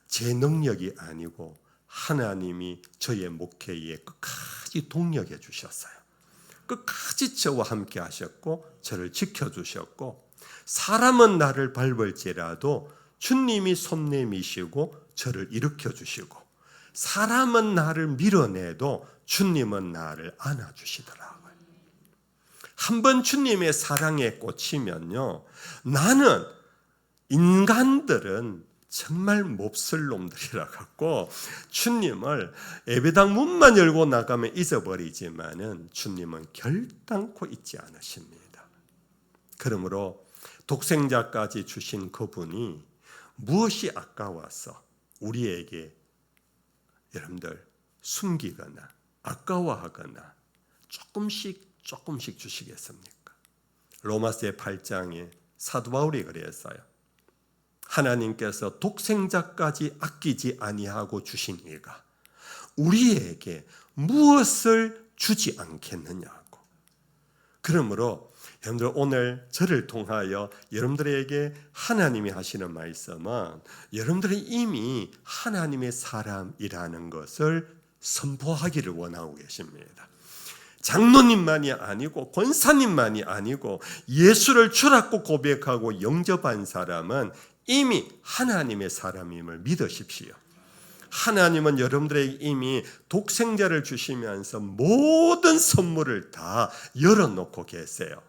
제 능력이 아니고 하나님이 저의 목회에 끝까지 동력해 주셨어요. 끝까지 저와 함께 하셨고 저를 지켜주셨고 사람은 나를 밟을지라도 주님이 손 내미시고 저를 일으켜 주시고, 사람은 나를 밀어내도 주님은 나를 안아주시더라고요. 한번 주님의 사랑에 꽂히면요, 나는 인간들은 정말 몹쓸 놈들이라 갖고 주님을 예배당 문만 열고 나가면 잊어버리지만은 주님은 결단코 잊지 않으십니다. 그러므로 독생자까지 주신 그분이 무엇이 아까워서 우리에게 여러분들 숨기거나 아까워하거나 조금씩 주시겠습니까? 로마서 8장에 사도 바울이 그랬어요. 하나님께서 독생자까지 아끼지 아니하고 주신 이가 우리에게 무엇을 주지 않겠느냐고. 그러므로 여러분들 오늘 저를 통하여 여러분들에게 하나님이 하시는 말씀은 여러분들이 이미 하나님의 사람이라는 것을 선포하기를 원하고 계십니다. 장로님만이 아니고 권사님만이 아니고 예수를 주라고 고백하고 영접한 사람은 이미 하나님의 사람임을 믿으십시오. 하나님은 여러분들에게 이미 독생자를 주시면서 모든 선물을 다 열어놓고 계세요.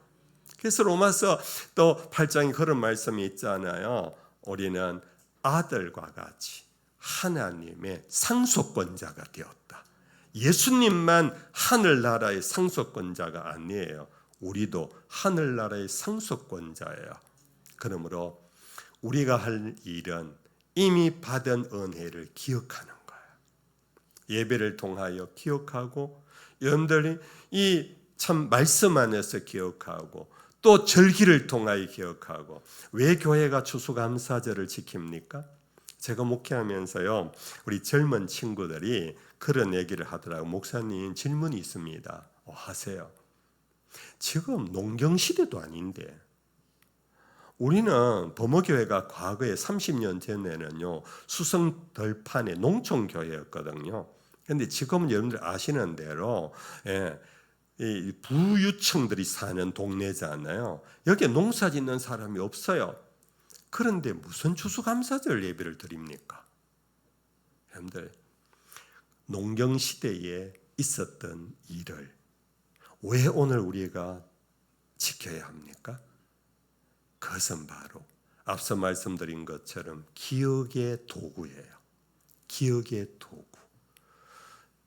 그래서 로마서 또 8장에 그런 말씀이 있잖아요. 우리는 아들과 같이 하나님의 상속권자가 되었다. 예수님만 하늘나라의 상속권자가 아니에요. 우리도 하늘나라의 상속권자예요. 그러므로 우리가 할 일은 이미 받은 은혜를 기억하는 거예요. 예배를 통하여 기억하고, 여러분들이 이 참 말씀 안에서 기억하고, 또 절기를 통하여 기억하고. 왜 교회가 추수감사절을 지킵니까? 제가 목회하면서요, 우리 젊은 친구들이 그런 얘기를 하더라고요. 목사님, 질문이 있습니다. 하세요. 지금 농경시대도 아닌데 우리는 범어교회가 과거에 30년 전에는요, 수성덜판의 농촌교회였거든요. 그런데 지금은 여러분들 아시는 대로 이 부유층들이 사는 동네잖아요. 여기에 농사 짓는 사람이 없어요. 그런데 무슨 추수감사절 예배를 드립니까? 여러분들, 농경시대에 있었던 일을 왜 오늘 우리가 지켜야 합니까? 그것은 바로 앞서 말씀드린 것처럼 기억의 도구예요. 기억의 도구.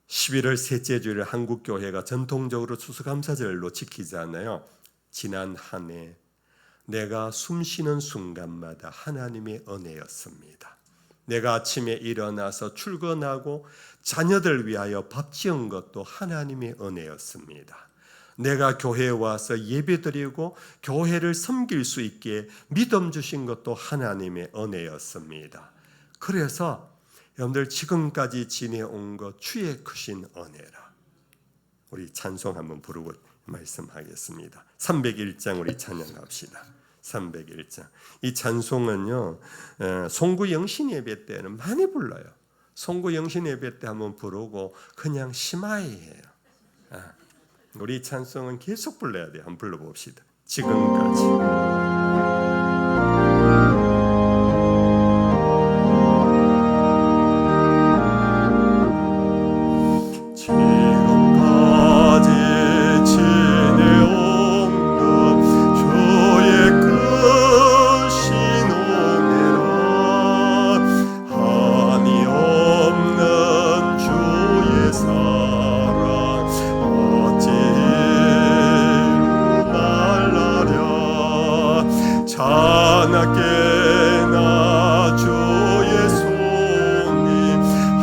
11월 셋째 주일을 한국교회가 전통적으로 추수감사절로 지키잖아요. 지난 한 해 내가 숨쉬는 순간마다 하나님의 은혜였습니다. 내가 아침에 일어나서 출근하고 자녀들 위하여 밥 지은 것도 하나님의 은혜였습니다. 내가 교회에 와서 예배드리고 교회를 섬길 수 있게 믿음 주신 것도 하나님의 은혜였습니다. 그래서 여러분들 지금까지 지내온 것 주의 크신 은혜라. 우리 찬송 한번 부르고 말씀하겠습니다. 301장 우리 찬양합시다. 301장. 이 찬송은요, 송구 영신 예배 때는 많이 불러요. 송구 영신 예배 때 한번 부르고 그냥 심하이해요. 우리 찬송은 계속 불러야 돼요. 한번 불러봅시다. 지금까지. 하나께나 주의 손이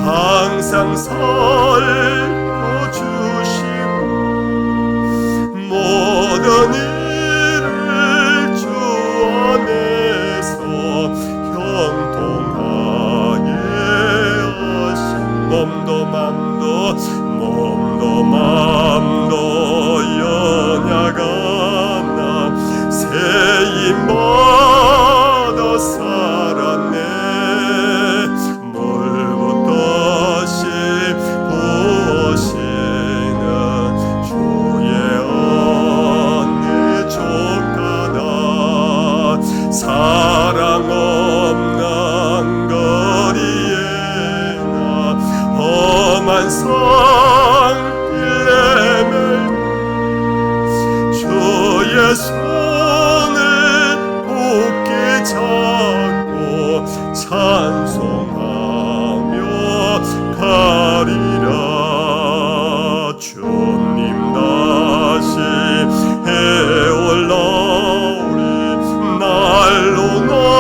항상 살고 주시고 모든 일을 주 안에서 형통하게 하신 몸도 맘도 연약함나 세임받아 살았네. 물붓듯이 부으시는 주의 은혜 족하다. 사랑 없나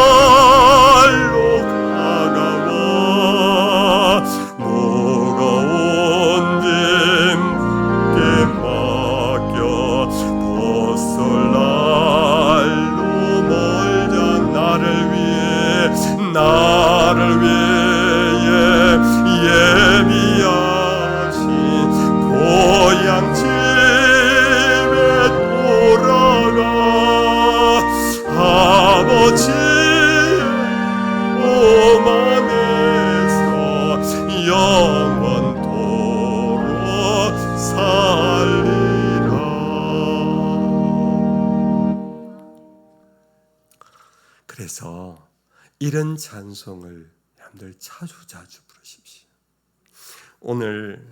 날로 다가와 무거운 짐께 맡겨 벗을 날로 멀자 나를 위해 예비하신 고향 집에 돌아가 아버지 몸 안에서 영원토록 살리라. 그래서 이런 찬송을 여러분들 자주 부르십시오. 오늘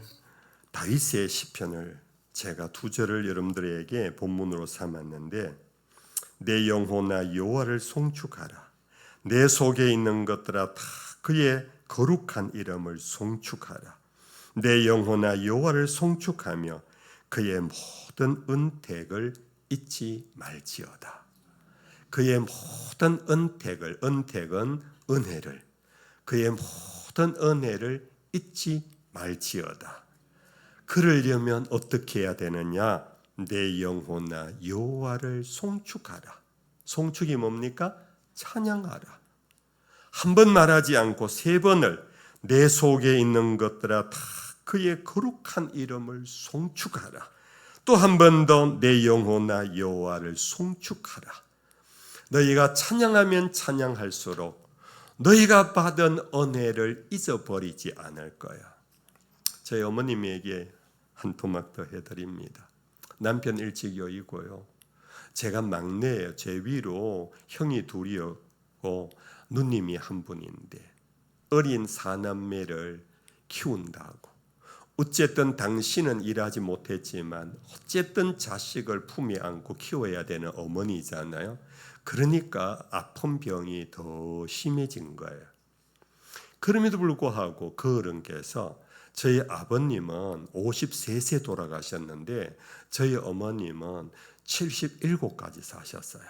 다윗의 시편을 제가 두 절을 여러분들에게 본문으로 삼았는데, 내 영혼아 여호와를 송축하라. 내 속에 있는 것들아 다 그의 거룩한 이름을 송축하라. 내 영혼아 여호와를 송축하며 그의 모든 은택을 잊지 말지어다. 그의 모든 은택은 은혜를, 그의 모든 은혜를 잊지 말지어다. 그러려면 어떻게 해야 되느냐? 내 영혼아 여호와를 송축하라. 송축이 뭡니까? 찬양하라. 한 번 말하지 않고 세 번을 내 속에 있는 것들아 다 그의 거룩한 이름을 송축하라. 또 한 번 더 내 영혼아 여호와를 송축하라. 너희가 찬양하면 찬양할수록 너희가 받은 은혜를 잊어버리지 않을 거야. 저희 어머님에게 한 토막 더 해드립니다. 남편 일찍여이고요. 제가 막내예요. 제 위로 형이 둘이었고 누님이 한 분인데 어린 사남매를 키운다고. 어쨌든 당신은 일하지 못했지만 어쨌든 자식을 품에 안고 키워야 되는 어머니잖아요. 그러니까 아픈 병이 더 심해진 거예요. 그럼에도 불구하고 그 어른께서 저희 아버님은 53세 돌아가셨는데 저희 어머님은 77까지 사셨어요.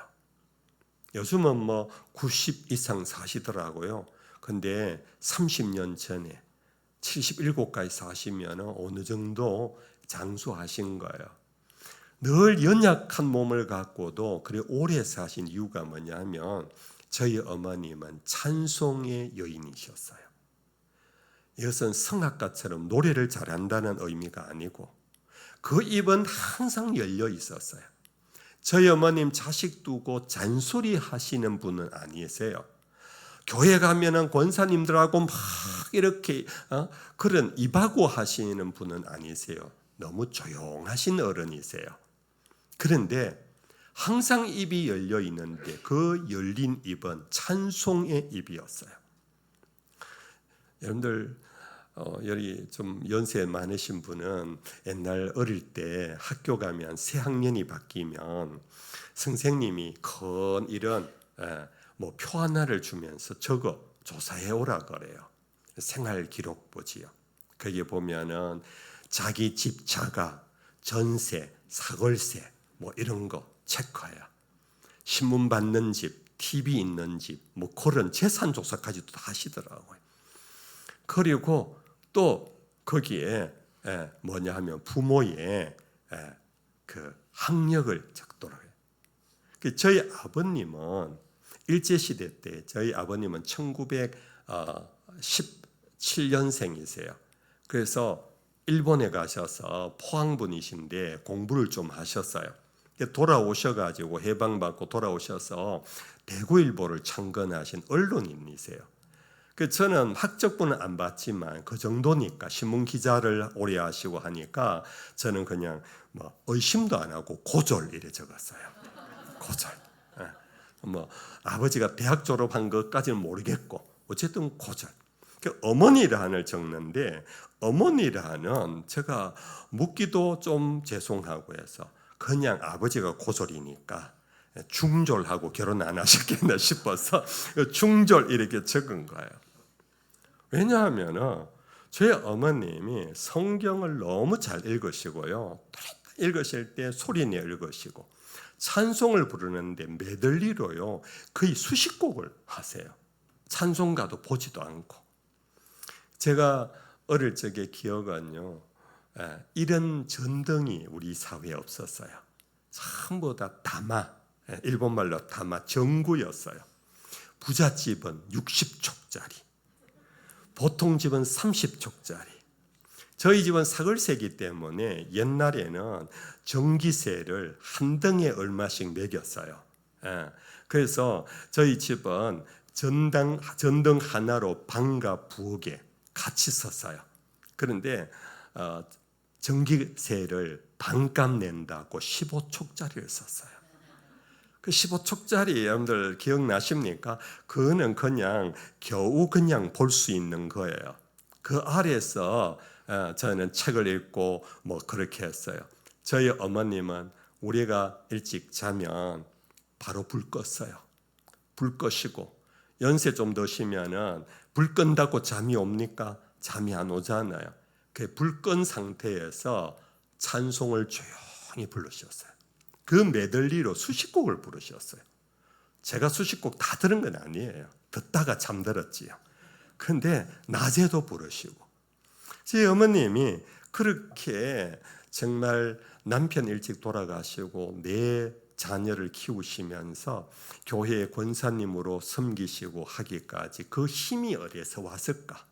요즘은 90 이상 사시더라고요. 근데 30년 전에 77까지 사시면 어느 정도 장수하신 거예요. 늘 연약한 몸을 갖고도 그래 오래 사신 이유가 뭐냐면 저희 어머님은 찬송의 여인이셨어요. 이것은 성악가처럼 노래를 잘한다는 의미가 아니고 그 입은 항상 열려 있었어요. 저희 어머님 자식 두고 잔소리 하시는 분은 아니세요. 교회 가면은 권사님들하고 막 이렇게 그런 입하고 하시는 분은 아니세요. 너무 조용하신 어른이세요. 그런데 항상 입이 열려 있는데 그 열린 입은 찬송의 입이었어요. 여러분들 여기 좀 연세 많으신 분은 옛날 어릴 때 학교 가면 새 학년이 바뀌면 선생님이 큰 이런 표 하나를 주면서 적어 조사해 오라 그래요. 생활 기록부지요. 거기에 보면은 자기 집 자가, 전세, 사골세 이런 거 체크해야. 신문 받는 집, TV 있는 집, 그런 재산 조사까지도 다 하시더라고요. 그리고 또 거기에 뭐냐 하면 부모의 그 학력을 적도록 해요. 저희 아버님은 일제시대 때 저희 아버님은 1917년생이세요. 그래서 일본에 가셔서 포항분이신데 공부를 좀 하셨어요. 돌아오셔가지고 해방받고 돌아오셔서 대구일보를 창건하신 언론인이세요. 저는 학적부는 안 봤지만 그 정도니까 신문 기자를 오래 하시고 하니까 저는 그냥 의심도 안 하고 고졸 이래 적었어요. 고졸. 아버지가 대학 졸업한 것까지는 모르겠고 어쨌든 고졸. 어머니란을 적는데 어머니란은 제가 묻기도 좀 죄송하고 해서 그냥 아버지가 고졸이니까 중졸하고 결혼 안 하셨겠나 싶어서 중졸 이렇게 적은 거예요. 왜냐하면 저희 어머님이 성경을 너무 잘 읽으시고요. 읽으실 때 소리내 읽으시고 찬송을 부르는데 메들리로요 거의 수십 곡을 하세요. 찬송가도 보지도 않고. 제가 어릴 적의 기억은요, 이런 전등이 우리 사회에 없었어요. 전부 다 다마, 일본말로 다마, 전구였어요. 부잣집은 60촉짜리, 보통 집은 30촉짜리. 저희 집은 사글세기 때문에 옛날에는 전기세를 한 등에 얼마씩 매겼어요. 그래서 저희 집은 전등 하나로 방과 부엌에 같이 썼어요. 그런데 전기세를 반값 낸다고 15촉짜리를 썼어요. 그 15촉짜리 여러분들 기억나십니까? 그거는 그냥 겨우 그냥 볼 수 있는 거예요. 그 아래에서 저는 책을 읽고 뭐 그렇게 했어요. 저희 어머님은 우리가 일찍 자면 바로 불 껐어요. 불 끄시고 연세 좀 드시면은 불 끈다고 잠이 옵니까? 잠이 안 오잖아요. 그 불 끈 상태에서 찬송을 조용히 부르셨어요. 그 메들리로 수십 곡을 부르셨어요. 제가 수십 곡 다 들은 건 아니에요. 듣다가 잠들었지요. 그런데 낮에도 부르시고. 제 어머님이 그렇게 정말 남편 일찍 돌아가시고 내 자녀를 키우시면서 교회의 권사님으로 섬기시고 하기까지 그 힘이 어디에서 왔을까?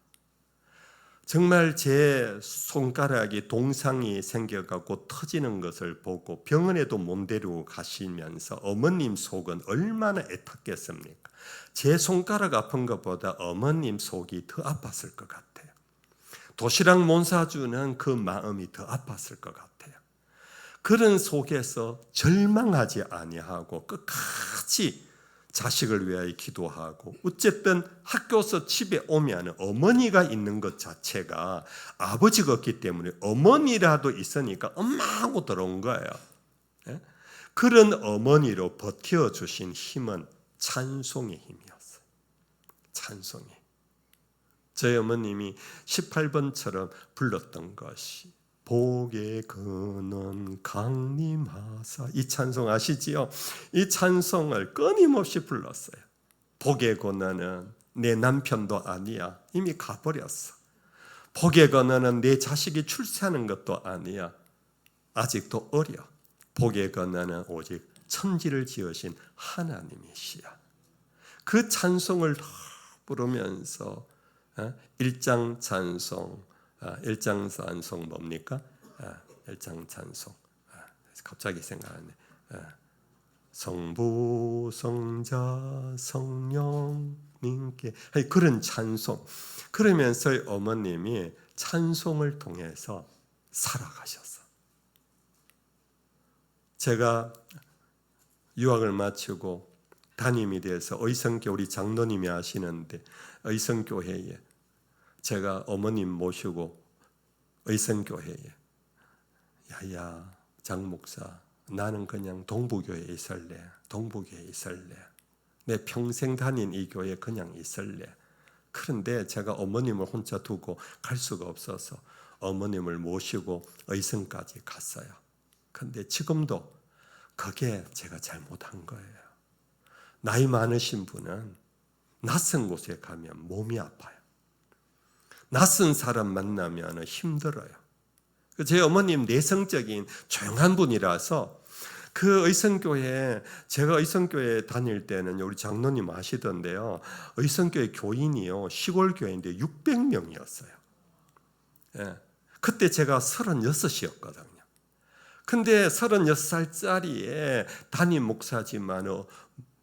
정말 제 손가락이 동상이 생겨갖고 터지는 것을 보고 병원에도 못 데리고 가시면서 어머님 속은 얼마나 애탔겠습니까? 제 손가락 아픈 것보다 어머님 속이 더 아팠을 것 같아요. 도시락 못 사주는 그 마음이 더 아팠을 것 같아요. 그런 속에서 절망하지 아니하고 끝까지 자식을 위하여 기도하고, 어쨌든 학교에서 집에 오면 어머니가 있는 것 자체가 아버지가 없기 때문에 어머니라도 있으니까 엄마하고 들어온 거예요. 그런 어머니로 버텨주신 힘은 찬송의 힘이었어요. 찬송이. 저희 어머님이 18번처럼 불렀던 것이 복의 근원 강림하사, 이 찬송 아시지요? 이 찬송을 끊임없이 불렀어요. 복의 근원은 내 남편도 아니야. 이미 가버렸어. 복의 근원은 내 자식이 출세하는 것도 아니야. 아직도 어려. 복의 근원은 오직 천지를 지으신 하나님이시야. 그 찬송을 부르면서 1장 찬송, 1장 찬송 뭡니까? 1장 찬송. 갑자기 생각하네. 성부, 성자, 성령님께, 그런 찬송. 그러면서 어머님이 찬송을 통해서 살아가셨어. 제가 유학을 마치고 담임이 돼서 의성교, 우리 장로님이 아시는데 의성교회에 제가 어머님 모시고 의성교회에, 야야 장목사, 나는 그냥 동부교회에 있을래. 동부교회에 있을래. 내 평생 다닌 이 교회에 그냥 있을래. 그런데 제가 어머님을 혼자 두고 갈 수가 없어서 어머님을 모시고 의성까지 갔어요. 그런데 지금도 그게 제가 잘못한 거예요. 나이 많으신 분은 낯선 곳에 가면 몸이 아파요. 낯선 사람 만나면 힘들어요. 제 어머님 내성적인 조용한 분이라서 그 의성교회, 제가 의성교회 다닐 때는 우리 장로님 아시던데요. 의성교회 교인이요, 시골 교회인데 600명이었어요. 예. 그때 제가 36이었거든요. 근데 36살짜리에 담임 목사지만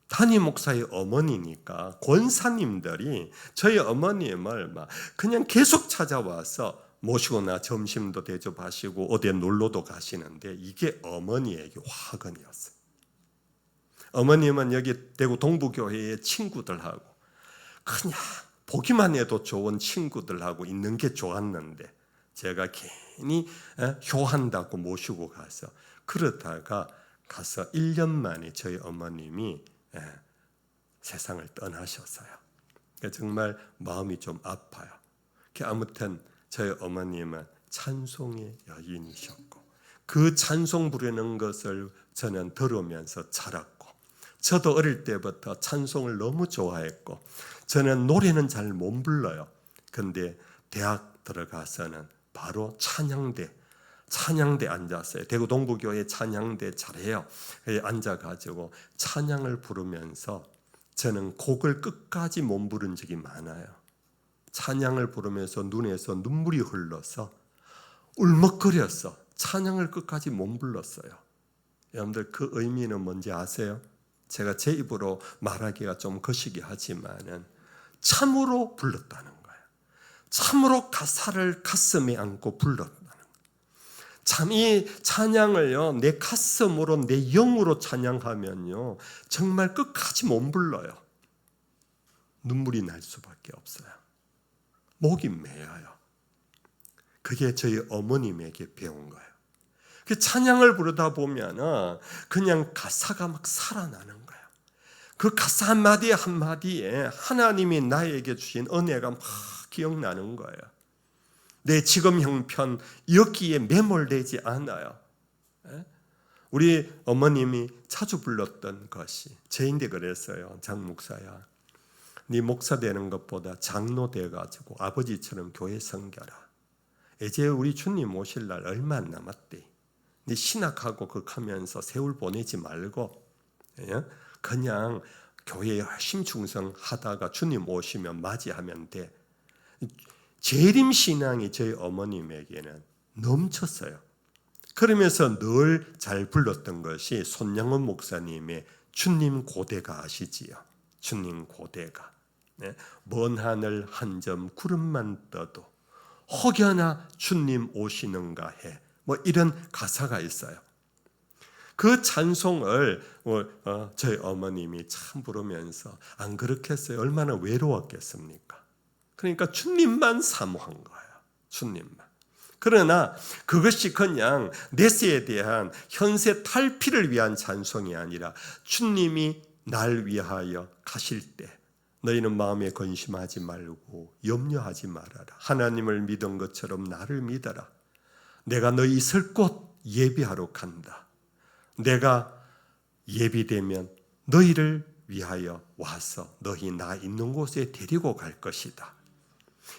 담임 목사의 어머니니까 권사님들이 저희 어머님을 막 그냥 계속 찾아와서 모시고 나 점심도 대접하시고 어디에 놀러도 가시는데 이게 어머니에게 화근이었어요. 어머님은 여기 대구 동부교회의 친구들하고 그냥 보기만 해도 좋은 친구들하고 있는 게 좋았는데 제가 괜히 효한다고 모시고 가서 그러다가 가서 1년 만에 저희 어머님이 세상을 떠나셨어요. 정말 마음이 좀 아파요. 아무튼 저희 어머님은 찬송의 여인이셨고 그 찬송 부르는 것을 저는 들으면서 자랐고, 저도 어릴 때부터 찬송을 너무 좋아했고, 저는 노래는 잘 못 불러요. 근데 대학 들어가서는 바로 찬양대 앉았어요. 대구 동부교회 찬양대 잘해요. 앉아가지고 찬양을 부르면서 저는 곡을 끝까지 못 부른 적이 많아요. 찬양을 부르면서 눈에서 눈물이 흘러서 울먹거렸어. 찬양을 끝까지 못 불렀어요. 여러분들 그 의미는 뭔지 아세요? 제가 제 입으로 말하기가 좀 거시기 하지만은 참으로 불렀다는 거예요. 참으로 가사를 가슴에 안고 불렀다는 거예요. 참 이 찬양을요, 내 가슴으로 내 영으로 찬양하면요 정말 끝까지 못 불러요. 눈물이 날 수밖에 없어요. 목이 메어요. 그게 저희 어머님에게 배운 거예요. 그 찬양을 부르다 보면은 그냥 가사가 막 살아나는 거예요. 그 가사 한마디 한마디에 하나님이 나에게 주신 은혜가 막 기억나는 거예요. 내 지금 형편 여기에 매몰되지 않아요. 우리 어머님이 자주 불렀던 것이, 저인데 그랬어요. 장 목사야, 네 목사 되는 것보다 장로 돼가지고 아버지처럼 교회 섬겨라. 이제 우리 주님 오실 날 얼마 안 남았대. 네 신학하고 극하면서 세월 보내지 말고 그냥 교회에 열심히 충성하다가 주님 오시면 맞이하면 돼. 재림신앙이 저희 어머님에게는 넘쳤어요. 그러면서 늘 잘 불렀던 것이 손양원 목사님의 주님 고대가 아시지요? 주님 고대가. 먼 하늘 한 점 구름만 떠도 혹여나 주님 오시는가 해. 뭐 이런 가사가 있어요. 그 찬송을 저희 어머님이 참 부르면서 안 그렇겠어요? 얼마나 외로웠겠습니까? 그러니까 주님만 사모한 거예요. 주님만. 그러나 그것이 그냥 내세에 대한 현세 탈피를 위한 찬송이 아니라 주님이 날 위하여 가실 때 너희는 마음에 근심하지 말고 염려하지 말아라. 하나님을 믿은 것처럼 나를 믿어라. 내가 너희 있을 곳 예비하러 간다. 내가 예비되면 너희를 위하여 와서 너희 나 있는 곳에 데리고 갈 것이다.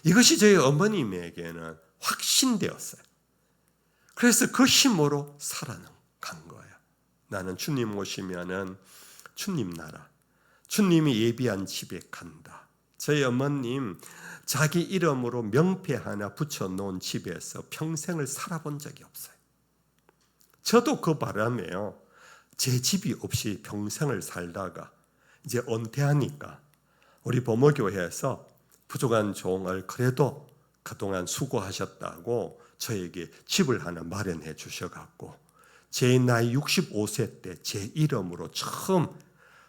이것이 저희 어머님에게는 확신되었어요. 그래서 그 힘으로 살아간 거예요. 나는 주님 오시면은 주님 나라, 주님이 예비한 집에 간다. 저희 어머님 자기 이름으로 명패 하나 붙여놓은 집에서 평생을 살아본 적이 없어요. 저도 그 바람에요, 제 집이 없이 평생을 살다가 이제 은퇴하니까 우리 보모교회에서 부족한 종을 그래도 그동안 수고하셨다고 저에게 집을 하나 마련해 주셔갖고 제 나이 65세 때 제 이름으로 처음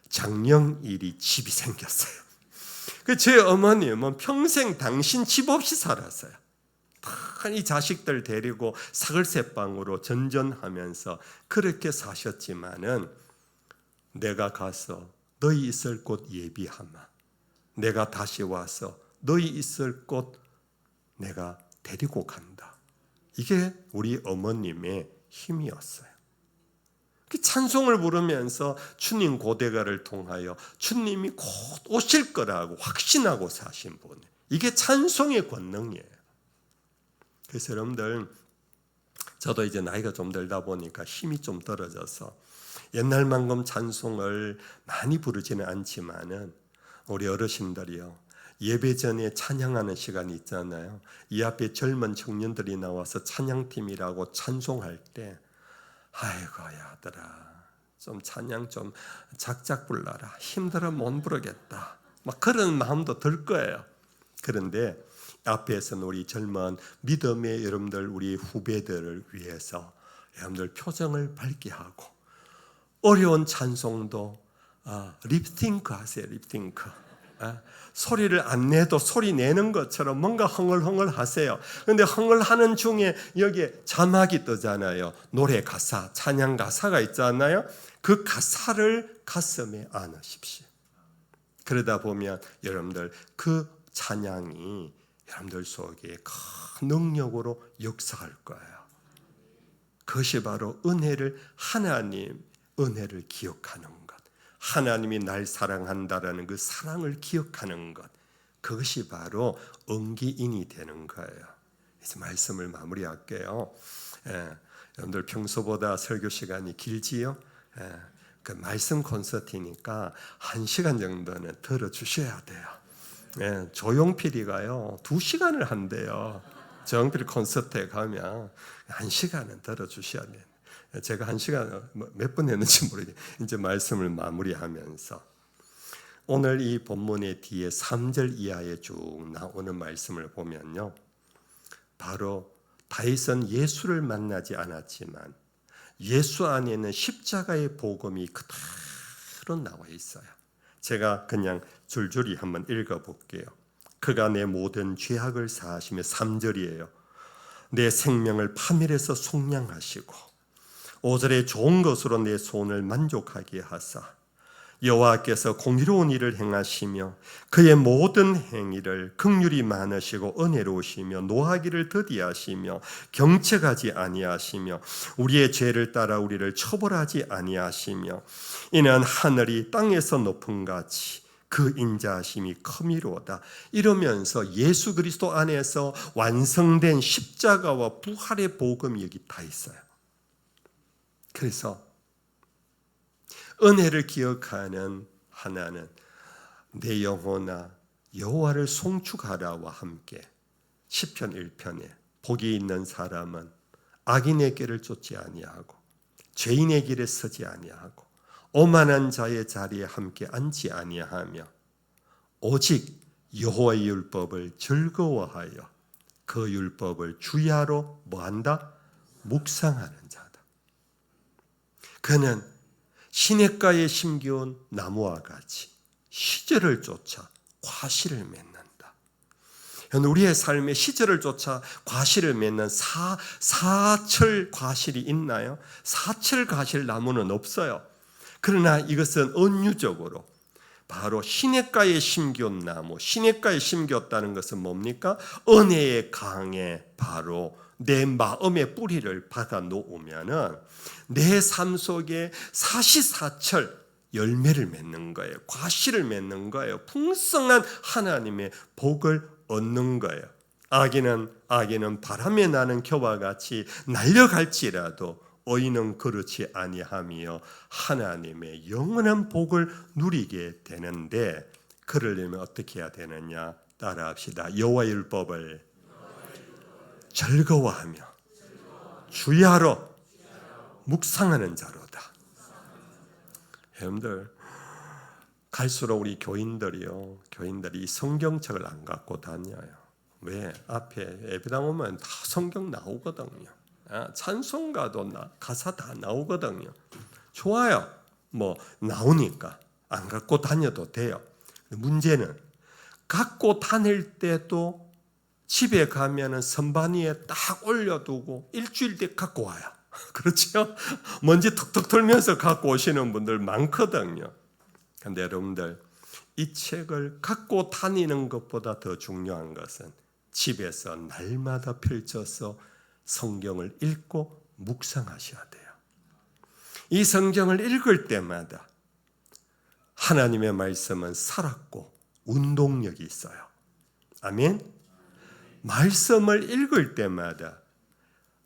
장영일이 집이 생겼어요. 제 어머님은 평생 당신 집 없이 살았어요. 이 자식들 데리고 사글세방으로 전전하면서 그렇게 사셨지만은 내가 가서 너희 있을 곳 예비하마. 내가 다시 와서 너희 있을 곳 내가 데리고 간다. 이게 우리 어머님의 힘이었어요. 찬송을 부르면서 주님 고대가를 통하여 주님이 곧 오실 거라고 확신하고 사신 분. 이게 찬송의 권능이에요. 그래서 여러분들, 저도 이제 나이가 좀 들다 보니까 힘이 좀 떨어져서 옛날만큼 찬송을 많이 부르지는 않지만은 우리 어르신들이요, 예배 전에 찬양하는 시간이 있잖아요. 이 앞에 젊은 청년들이 나와서 찬양팀이라고 찬송할 때 아이고 야들아 좀 찬양 좀 작작 불러라. 힘들어 못 부르겠다. 막 그런 마음도 들 거예요. 그런데 앞에서는 우리 젊은 믿음의 여러분들, 우리 후배들을 위해서 여러분들 표정을 밝게 하고 어려운 찬송도 립싱크 하세요. 립싱크. 소리를 안 내도 소리 내는 것처럼 뭔가 흥얼흥얼 하세요. 그런데 흥얼하는 중에 여기에 자막이 뜨잖아요. 노래 가사, 찬양 가사가 있잖아요. 그 가사를 가슴에 안으십시오. 그러다 보면 여러분들 그 찬양이 여러분들 속에 큰 능력으로 역사할 거예요. 그것이 바로 하나님 은혜를 기억하는 것, 하나님이 날 사랑한다라는 그 사랑을 기억하는 것, 그것이 바로 은기인이 되는 거예요. 이제 말씀을 마무리할게요. 여러분들 평소보다 설교 시간이 길지요? 그 말씀 콘서트니까 1시간 정도는 들어주셔야 돼요. 조용필이가요 2시간을 한대요. 조용필 콘서트에 가면 1시간은 들어주셔야 돼요. 제가 1시간 몇 번 했는지 모르겠어요. 이제 말씀을 마무리하면서 오늘 이 본문의 뒤에 3절 이하에 쭉 나오는 말씀을 보면요, 바로 다윗은 예수를 만나지 않았지만 예수 안에는 십자가의 복음이 그대로 나와 있어요. 제가 그냥 줄줄이 한번 읽어볼게요. 그가 내 모든 죄악을 사하시며 3절이에요. 내 생명을 파멸해서 속량하시고 5절에 좋은 것으로 내 소원을 만족하게 하사 여호와께서 공의로운 일을 행하시며 그의 모든 행위를 긍휼이 많으시고 은혜로우시며 노하기를 더디하시며 경책하지 아니하시며 우리의 죄를 따라 우리를 처벌하지 아니하시며 이는 하늘이 땅에서 높은 같이 그 인자하심이 크미로다. 이러면서 예수 그리스도 안에서 완성된 십자가와 부활의 복음이 여기 다 있어요. 그래서 은혜를 기억하는 하나는 내 영혼아 여호와를 송축하라와 함께 시편 1편에 복이 있는 사람은 악인의 길을 쫓지 아니하고 죄인의 길에 서지 아니하고 오만한 자의 자리에 함께 앉지 아니하며 오직 여호와의 율법을 즐거워하여 그 율법을 주야로 뭐한다? 묵상하는 자다. 그는 시냇가에 심겨온 나무와 같이 시절을 쫓아 과실을 맺는다. 우리의 삶에 시절을 쫓아 과실을 맺는 사철 과실이 있나요? 사철 과실 나무는 없어요. 그러나 이것은 은유적으로 바로 시냇가에 심겨온 나무, 시냇가에 심겼다는 것은 뭡니까? 은혜의 강에 바로 내 마음의 뿌리를 받아 놓으면은 내 삶 속에 사시사철 열매를 맺는 거예요. 과실을 맺는 거예요. 풍성한 하나님의 복을 얻는 거예요. 악인은 바람에 나는 겨와 같이 날려갈지라도 의인은 그렇지 아니하며 하나님의 영원한 복을 누리게 되는데, 그러려면 어떻게 해야 되느냐? 따라합시다. 여호와의 율법을 즐거워하며 주야로 묵상하는 자로다. 여러분들, 갈수록 우리 교인들이 성경책을 안 갖고 다녀요. 왜? 앞에 예배당 오면 다 성경 나오거든요. 찬송가도 가사 다 나오거든요. 좋아요. 나오니까 안 갖고 다녀도 돼요. 문제는 갖고 다닐 때도 집에 가면은 선반 위에 딱 올려두고 일주일 뒤에 갖고 와요. 그렇죠? 먼지 턱턱 털면서 갖고 오시는 분들 많거든요. 그런데 여러분들, 이 책을 갖고 다니는 것보다 더 중요한 것은 집에서 날마다 펼쳐서 성경을 읽고 묵상하셔야 돼요. 이 성경을 읽을 때마다 하나님의 말씀은 살았고 운동력이 있어요. 아멘. 말씀을 읽을 때마다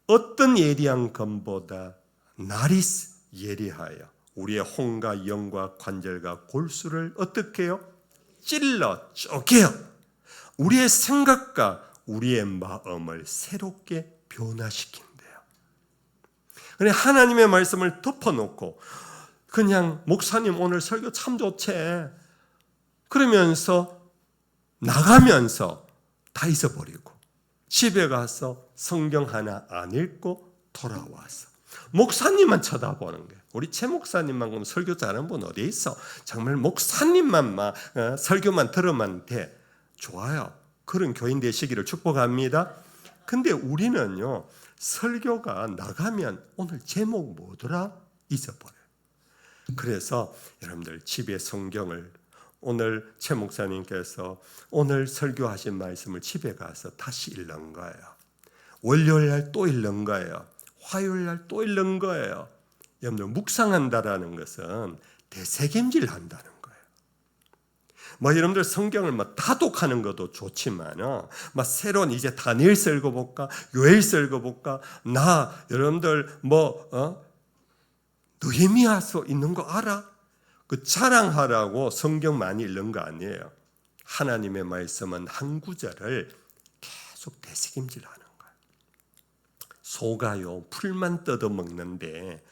어떤 예리한 검보다 날이 예리하여 우리의 혼과 영과 관절과 골수를 어떻게 해요? 찔러 쪼개요. 우리의 생각과 우리의 마음을 새롭게 변화시킨대요. 그래, 하나님의 말씀을 덮어놓고 그냥 목사님 오늘 설교 참 좋지 그러면서 나가면서 다 잊어버리고 집에 가서 성경 하나 안 읽고 돌아와서 목사님만 쳐다보는 거예요. 우리 최 목사님만 그럼 설교 잘하는 분 어디 있어? 정말 목사님만 설교만 들으면 돼. 좋아요. 그런 교인 되시기를 축복합니다. 근데 우리는요, 설교가 나가면 오늘 제목 뭐더라? 잊어버려요. 그래서 여러분들 집에 성경을, 오늘 최 목사님께서 오늘 설교하신 말씀을 집에 가서 다시 읽는 거예요. 월요일 날 또 읽는 거예요. 화요일 날 또 읽는 거예요. 여러분들 묵상한다라는 것은 되새김질 한다는 거예요. 여러분들 성경을 다독하는 것도 좋지만은 새로운 이제 다니엘서 읽어볼까, 요엘서 읽어볼까, 여러분들 느헤미야서 있는 거 알아? 그 자랑하라고 성경 많이 읽는 거 아니에요. 하나님의 말씀은 한 구절을 계속 되새김질하는 거예요. 소가요 풀만 뜯어 먹는데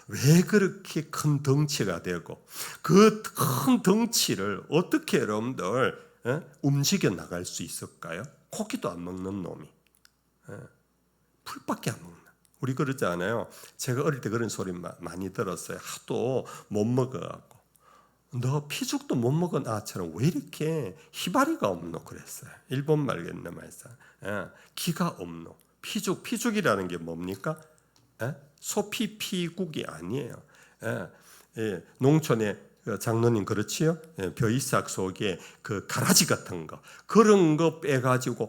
왜 그렇게 큰 덩치가 되고 그 큰 덩치를 어떻게 여러분들 움직여 나갈 수 있을까요? 고기도 안 먹는 놈이 풀밖에 안 먹는. 우리 그러지 않아요? 제가 어릴 때 그런 소리 많이 들었어요. 하도 못 먹어갖고 너 피죽도 못 먹은 아처럼 왜 이렇게 희바리가 없노 그랬어요. 일본 말겠네 말씀. 기가 없노. 피죽이라는 게 뭡니까? 소피 피국이 아니에요. 농촌에 장로님 그렇지요? 벼이삭 속에 그 가라지 같은 거 그런 거 빼가지고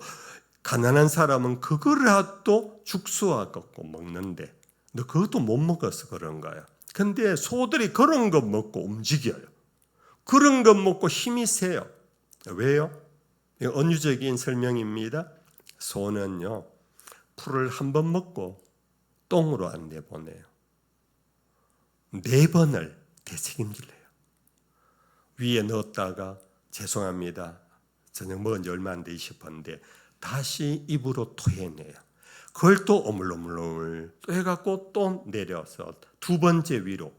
가난한 사람은 그거라도 죽수와 갖고 먹는데 너 그것도 못 먹어서 그런 거야. 근데 소들이 그런 거 먹고 움직여요. 그런 거 먹고 힘이 세요. 왜요? 은유적인 설명입니다. 소는요 풀을 한 번 먹고 똥으로 안 내보내요. 4번을 되새김질해요. 위에 넣었다가 죄송합니다. 저녁 먹은 지 얼마 안 돼 싶었는데 다시 입으로 토해내요. 그걸 또 오물오물 또 해갖고 또 내려서 2번째 위로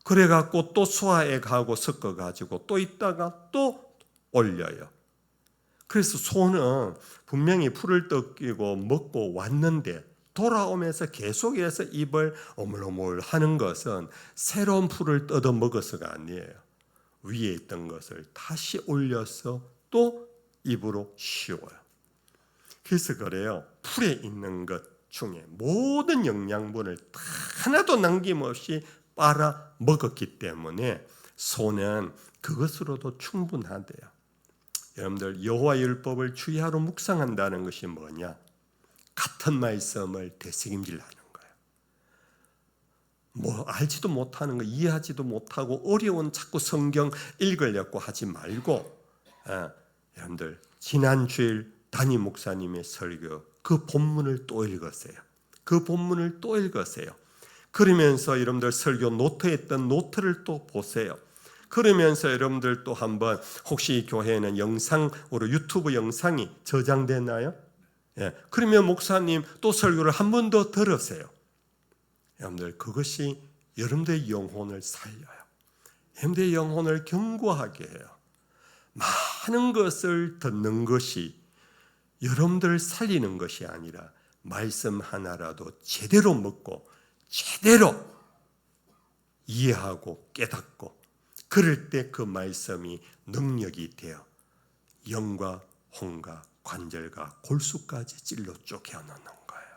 그래갖고 또 소화액하고 섞어가지고 또 있다가 또 올려요. 그래서 소는 분명히 풀을 뜯기고 먹고 왔는데 돌아오면서 계속해서 입을 오물오물 하는 것은 새로운 풀을 뜯어 먹어서가 아니에요. 위에 있던 것을 다시 올려서 또 입으로 쉬어요. 그래서 그래요. 풀에 있는 것 중에 모든 영양분을 하나도 남김없이 빨아 먹었기 때문에 소는 그것으로도 충분하대요. 여러분들 여호와 율법을 주야로 묵상한다는 것이 뭐냐? 같은 말씀을 되새김질하는 거예요. 알지도 못하는 거 이해하지도 못하고 어려운 자꾸 성경 읽으려고 하지 말고 여러분들 지난 주일 담임 목사님의 설교 그 본문을 또 읽으세요. 그 본문을 또 읽으세요. 그러면서 여러분들 설교 노트했던 노트를 또 보세요. 그러면서 여러분들 또 한번 혹시 이 교회에는 영상으로 유튜브 영상이 저장되나요? 그러면 목사님 또 설교를 한 번 더 들으세요. 여러분들 그것이 여러분들의 영혼을 살려요. 여러분들의 영혼을 견고하게 해요. 많은 것을 듣는 것이 여러분들을 살리는 것이 아니라 말씀 하나라도 제대로 먹고 제대로 이해하고 깨닫고 그럴 때 그 말씀이 능력이 되어 영과 혼과 관절과 골수까지 찔러 쪼개어놓는 거예요.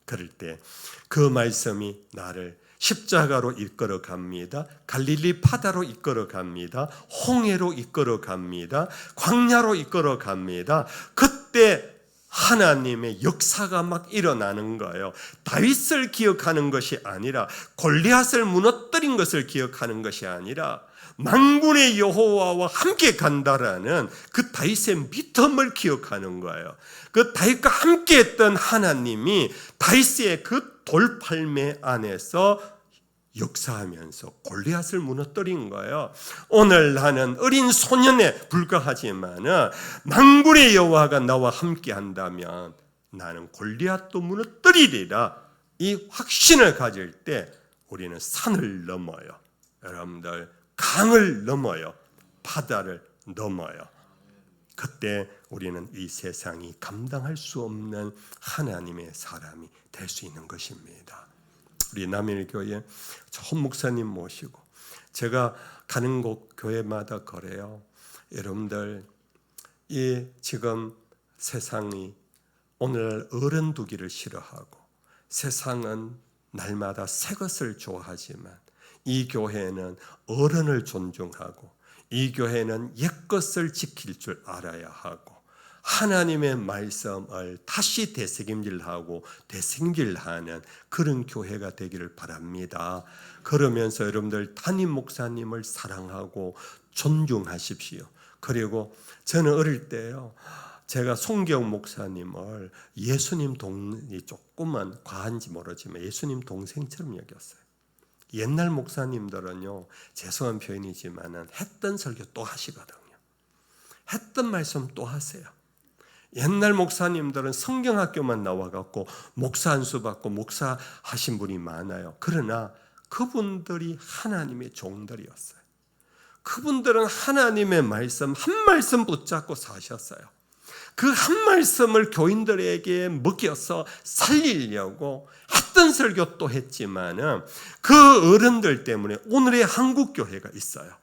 그럴 때 그 말씀이 나를 십자가로 이끌어 갑니다. 갈릴리 바다로 이끌어 갑니다. 홍해로 이끌어 갑니다. 광야로 이끌어 갑니다. 그때 하나님의 역사가 막 일어나는 거예요. 다윗을 기억하는 것이 아니라 골리앗을 무너뜨린 것을 기억하는 것이 아니라 만군의 여호와와 함께 간다라는 그 다윗의 믿음을 기억하는 거예요. 그 다윗과 함께 했던 하나님이 다윗의 그 돌팔매 안에서 역사하면서 골리앗을 무너뜨린 거예요. 오늘 나는 어린 소년에 불과하지만 만군의 여호와가 나와 함께 한다면 나는 골리앗도 무너뜨리리라. 이 확신을 가질 때 우리는 산을 넘어요. 여러분들 강을 넘어요. 바다를 넘어요. 그때 우리는 이 세상이 감당할 수 없는 하나님의 사람이 될 수 있는 것입니다. 우리 남일교회 좋은 목사님 모시고 제가 가는 곳 교회마다 그래요. 여러분들 이 지금 세상이 오늘날 어른 두기를 싫어하고 세상은 날마다 새 것을 좋아하지만 이 교회는 어른을 존중하고 이 교회는 옛것을 지킬 줄 알아야 하고 하나님의 말씀을 다시 되새김질하고 되새김질하는 그런 교회가 되기를 바랍니다. 그러면서 여러분들 담임 목사님을 사랑하고 존중하십시오. 그리고 저는 어릴 때요, 제가 송경 목사님을 예수님 조금만 과한지 모르지만 예수님 동생처럼 여겼어요. 옛날 목사님들은요, 죄송한 표현이지만 했던 설교 또 하시거든요. 했던 말씀 또 하세요. 옛날 목사님들은 성경학교만 나와갖고 목사 안수 받고 목사 하신 분이 많아요. 그러나 그분들이 하나님의 종들이었어요. 그분들은 하나님의 말씀 한 말씀 붙잡고 사셨어요. 그 한 말씀을 교인들에게 먹여서 살리려고 했던 설교 또 했지만은 그 어른들 때문에 오늘의 한국교회가 있어요.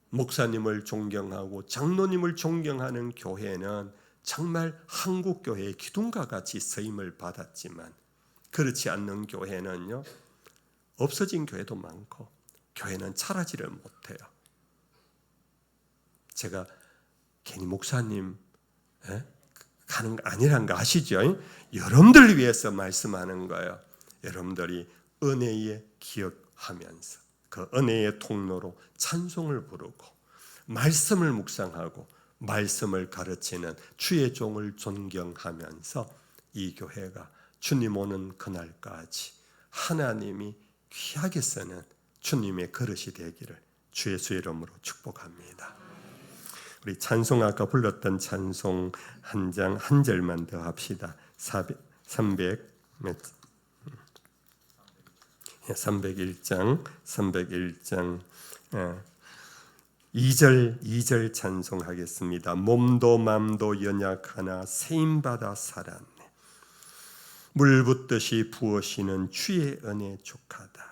목사님을 존경하고 장로님을 존경하는 교회는 정말 한국교회의 기둥과 같이 쓰임을 받았지만 그렇지 않는 교회는요, 없어진 교회도 많고 교회는 자라지를 못해요. 제가 괜히 목사님 가는 거 아니란 거 아시죠? 여러분들을 위해서 말씀하는 거예요. 여러분들이 은혜에 기억하면서 그 은혜의 통로로 찬송을 부르고 말씀을 묵상하고 말씀을 가르치는 주의 종을 존경하면서 이 교회가 주님 오는 그날까지 하나님이 귀하게 쓰는 주님의 그릇이 되기를 주 예수의 이름으로 축복합니다. 우리 찬송 아까 불렀던 찬송 한 장 한 절만 더 합시다. 301장 301장 2절 찬송하겠습니다. 몸도 맘도 연약하나 세임받아 살았네. 물 붓듯이 부으시는 주의 은혜 족하다.